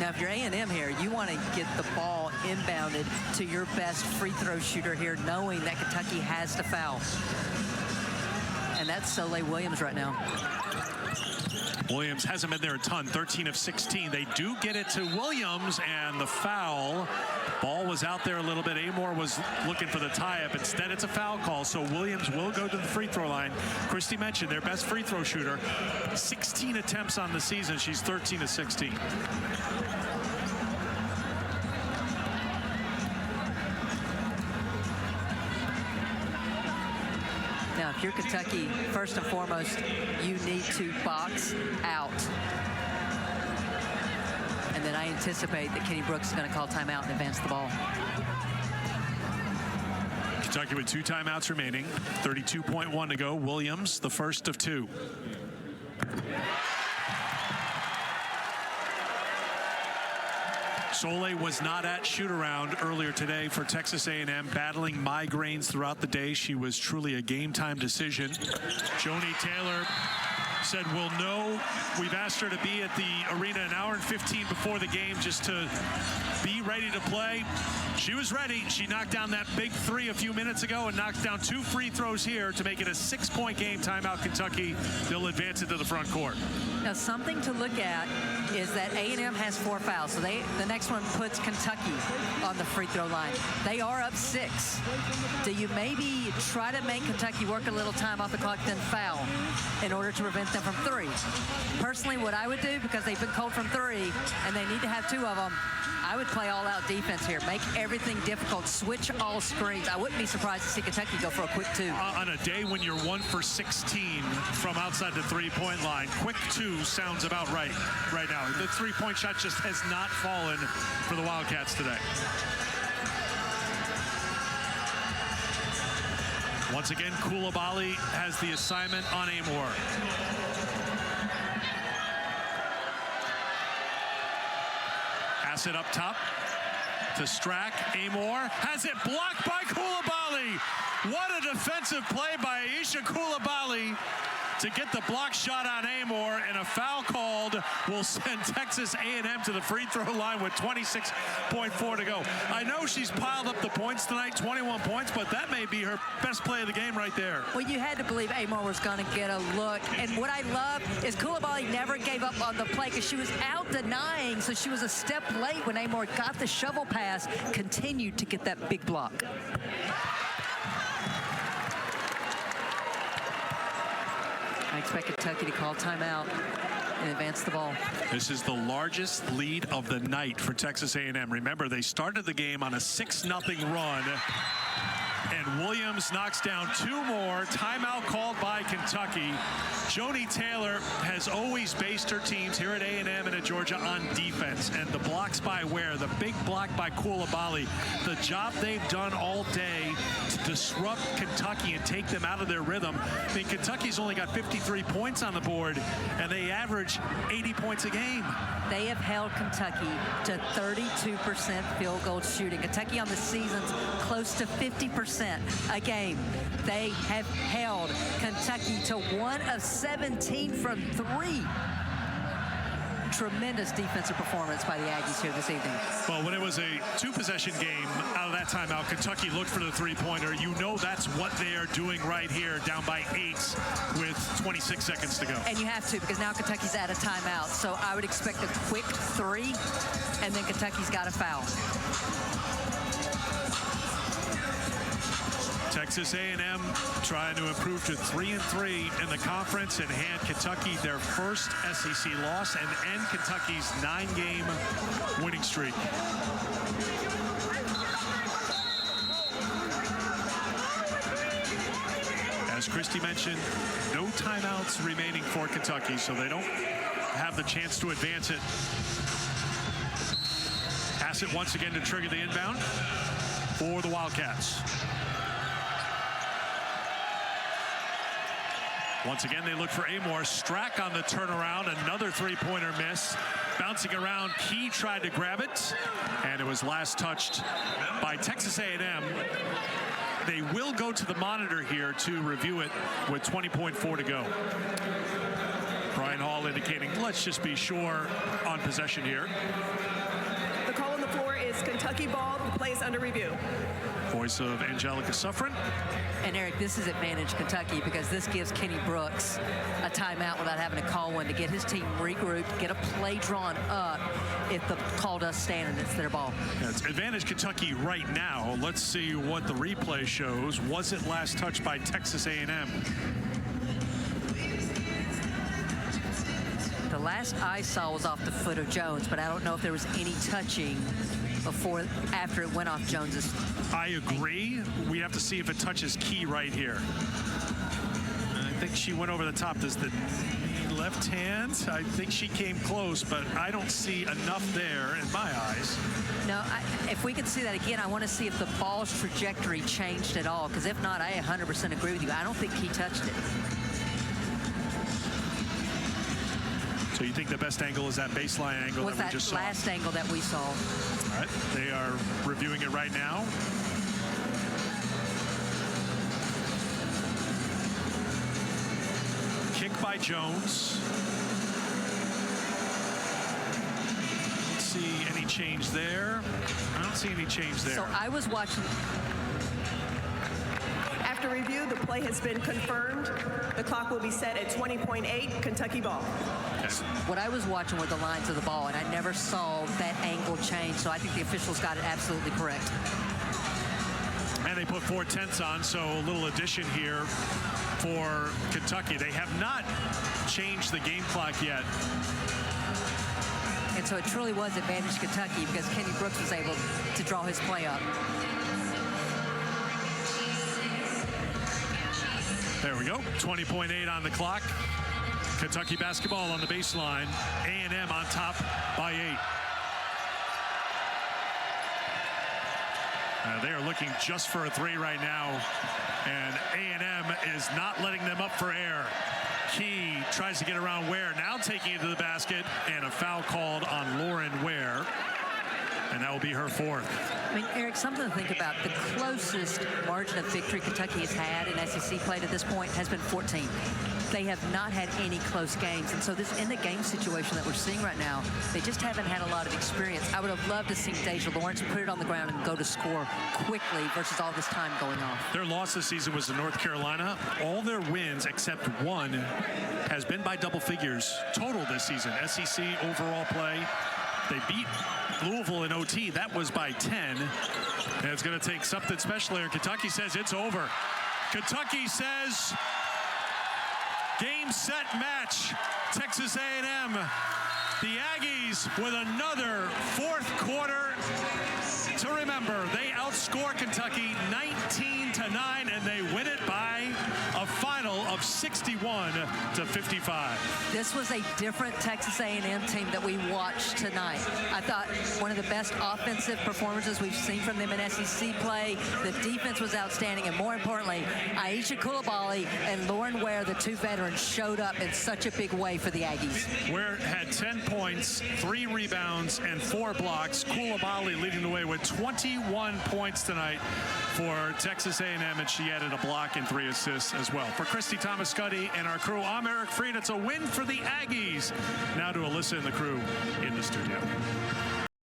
Now, if you're A&M here, you want to get the ball inbounded to your best free throw shooter here, knowing that Kentucky has to foul. And that's Soleil Williams right now. Williams hasn't been there a ton, 13 of 16. They do get it to Williams, and the foul. Ball was out there a little bit. Amor was looking for the tie-up. Instead, it's a foul call, so Williams will go to the free throw line. Christy mentioned their best free throw shooter. 16 attempts on the season. She's 13 of 16. Now, if you're Kentucky, first and foremost, you need to box out. And then I anticipate that Kenny Brooks is going to call timeout and advance the ball. Kentucky with 2 timeouts remaining, 32.1 to go. Williams, the first of 2. Soleil was not at shoot-around earlier today for Texas A&M, battling migraines throughout the day. She was truly a game-time decision. Joni Taylor said, we'll know. We've asked her to be at the arena an hour and 15 before the game just to be ready to play. She was ready. She knocked down that big 3 a few minutes ago and knocked down 2 free throws here to make it a 6-point game. Timeout Kentucky. They'll advance it to the front court. Now, something to look at is that A&M has 4 fouls, so the next one puts Kentucky on the free throw line. They are up 6. Do you maybe try to make Kentucky work a little time off the clock, then foul in order to prevent them from 3? Personally, what I would do, because they've been cold from 3 and they need to have 2 of them, I would play all-out defense here. Make everything difficult. Switch all screens. I wouldn't be surprised to see Kentucky go for a quick 2. On a day when you're 1 for 16 from outside the 3-point line, quick 2 sounds about right now. The 3-point shot just has not fallen for the Wildcats today. Once again, Coulibaly has the assignment on Amor. Pass it up top to Strack. Amor has it blocked by Coulibaly. What a defensive play by Aisha Coulibaly to get the block shot on Amor, and a foul called will send Texas A&M to the free throw line with 26.4 to go. I know she's piled up the points tonight, 21 points, but that may be her best play of the game right there. Well, you had to believe Amor was going to get a look, and what I love is Coulibaly never gave up on the play because she was out denying, so she was a step late when Amor got the shovel pass, continued to get that big block. I expect Kentucky to call timeout and advance the ball. This is the largest lead of the night for Texas A&M. Remember, they started the game on a 6-0 run, and Williams knocks down 2 more. Timeout called by Kentucky. Joni Taylor has always based her teams here at A&M and at Georgia on defense, and the blocks by Ware, the big block by Coulibaly, the job they've done all day to disrupt Kentucky and take them out of their rhythm. I mean, Kentucky's only got 53 points on the board, and they average 80 points a game. They have held Kentucky to 32% field goal shooting. Kentucky on the season's close to 50% a game. They have held Kentucky to 1 of 17 from 3. Tremendous defensive performance by the Aggies here this evening. Well, when it was a 2-possession game, out of that timeout, Kentucky looked for the 3-pointer. You know that's what they are doing right here, down by 8 with 26 seconds to go. And you have to, because now Kentucky's at a timeout. So I would expect a quick 3, and then Kentucky's got a foul. Texas A&M trying to improve to 3-3 in the conference and hand Kentucky their first SEC loss and end Kentucky's 9-game winning streak. As Christy mentioned, no timeouts remaining for Kentucky, so they don't have the chance to advance it. Pass it once again to trigger the inbound for the Wildcats. Once again, they look for Amor. Strack on the turnaround. Another 3-pointer miss. Bouncing around, Key tried to grab it, and it was last touched by Texas A&M. They will go to the monitor here to review it with 20.4 to go. Brian Hall indicating, let's just be sure on possession here. The call on the floor is is Kentucky ball. The play is under review. Voice of Angelica Suffren. And Eric, this is advantage Kentucky because this gives Kenny Brooks a timeout without having to call one to get his team regrouped, get a play drawn up if the call does stand and it's their ball. Yeah, it's advantage Kentucky right now. Let's see what the replay shows. Was it last touched by Texas A&M? The last I saw was off the foot of Jones, but I don't know if there was any touching after it went off Jones's. I agree. We have to see if it touches Key right here. I think she went over the top. Does the left hand? I think she came close, but I don't see enough there in my eyes. No, if we could see that again, I want to see if the ball's trajectory changed at all, because if not, I 100% agree with you. I don't think Key touched it. So you think the best angle is that baseline angle that we just saw? Was that last angle that we saw. All right, they are reviewing it right now. Kick by Jones. Don't see any change there. I don't see any change there. So I was watching. After review, the play has been confirmed. The clock will be set at 20.8, Kentucky ball. What I was watching were the lines of the ball, and I never saw that angle change, so I think the officials got it absolutely correct. And they put 4/10 on, so a little addition here for Kentucky. They have not changed the game clock yet. And so it truly was advantage Kentucky because Kenny Brooks was able to draw his play up. There we go. 20.8 on the clock. Kentucky basketball on the baseline. A&M on top by 8. They are looking just for a 3 right now, and A&M is not letting them up for air. Key tries to get around Ware, now taking it to the basket, and a foul called on Lauren Ware, and that will be her 4th. I mean, Eric, something to think about. The closest margin of victory Kentucky has had in SEC play to this point has been 14. They have not had any close games. And so this in-the-game situation that we're seeing right now, they just haven't had a lot of experience. I would have loved to see Deja Lawrence put it on the ground and go to score quickly versus all this time going off. Their loss this season was to North Carolina. All their wins except one has been by double figures total this season. SEC overall play. They beat Louisville in OT. That was by 10. And it's going to take something special here. Kentucky says it's over. Kentucky says game, set, match. Texas A&M. The Aggies with another 4th quarter to remember. They outscore Kentucky 19-9, and they win it by a final of 61-55. This was a different Texas A&M team that we watched tonight. I thought one of the best offensive performances we've seen from them in SEC play. The defense was outstanding, and more importantly, Aisha Coulibaly and Lauren Ware, the 2 veterans, showed up in such a big way for the Aggies. Ware had 10 points, 3 rebounds, and 4 blocks. Coulibaly leading the way with 21 points tonight for Texas A&M, and she added a block and 3 assists as well. For Christy Thomas-Scuddy and our crew, I'm Eric Freed. It's a win for the Aggies. Now to Alyssa and the crew in the studio.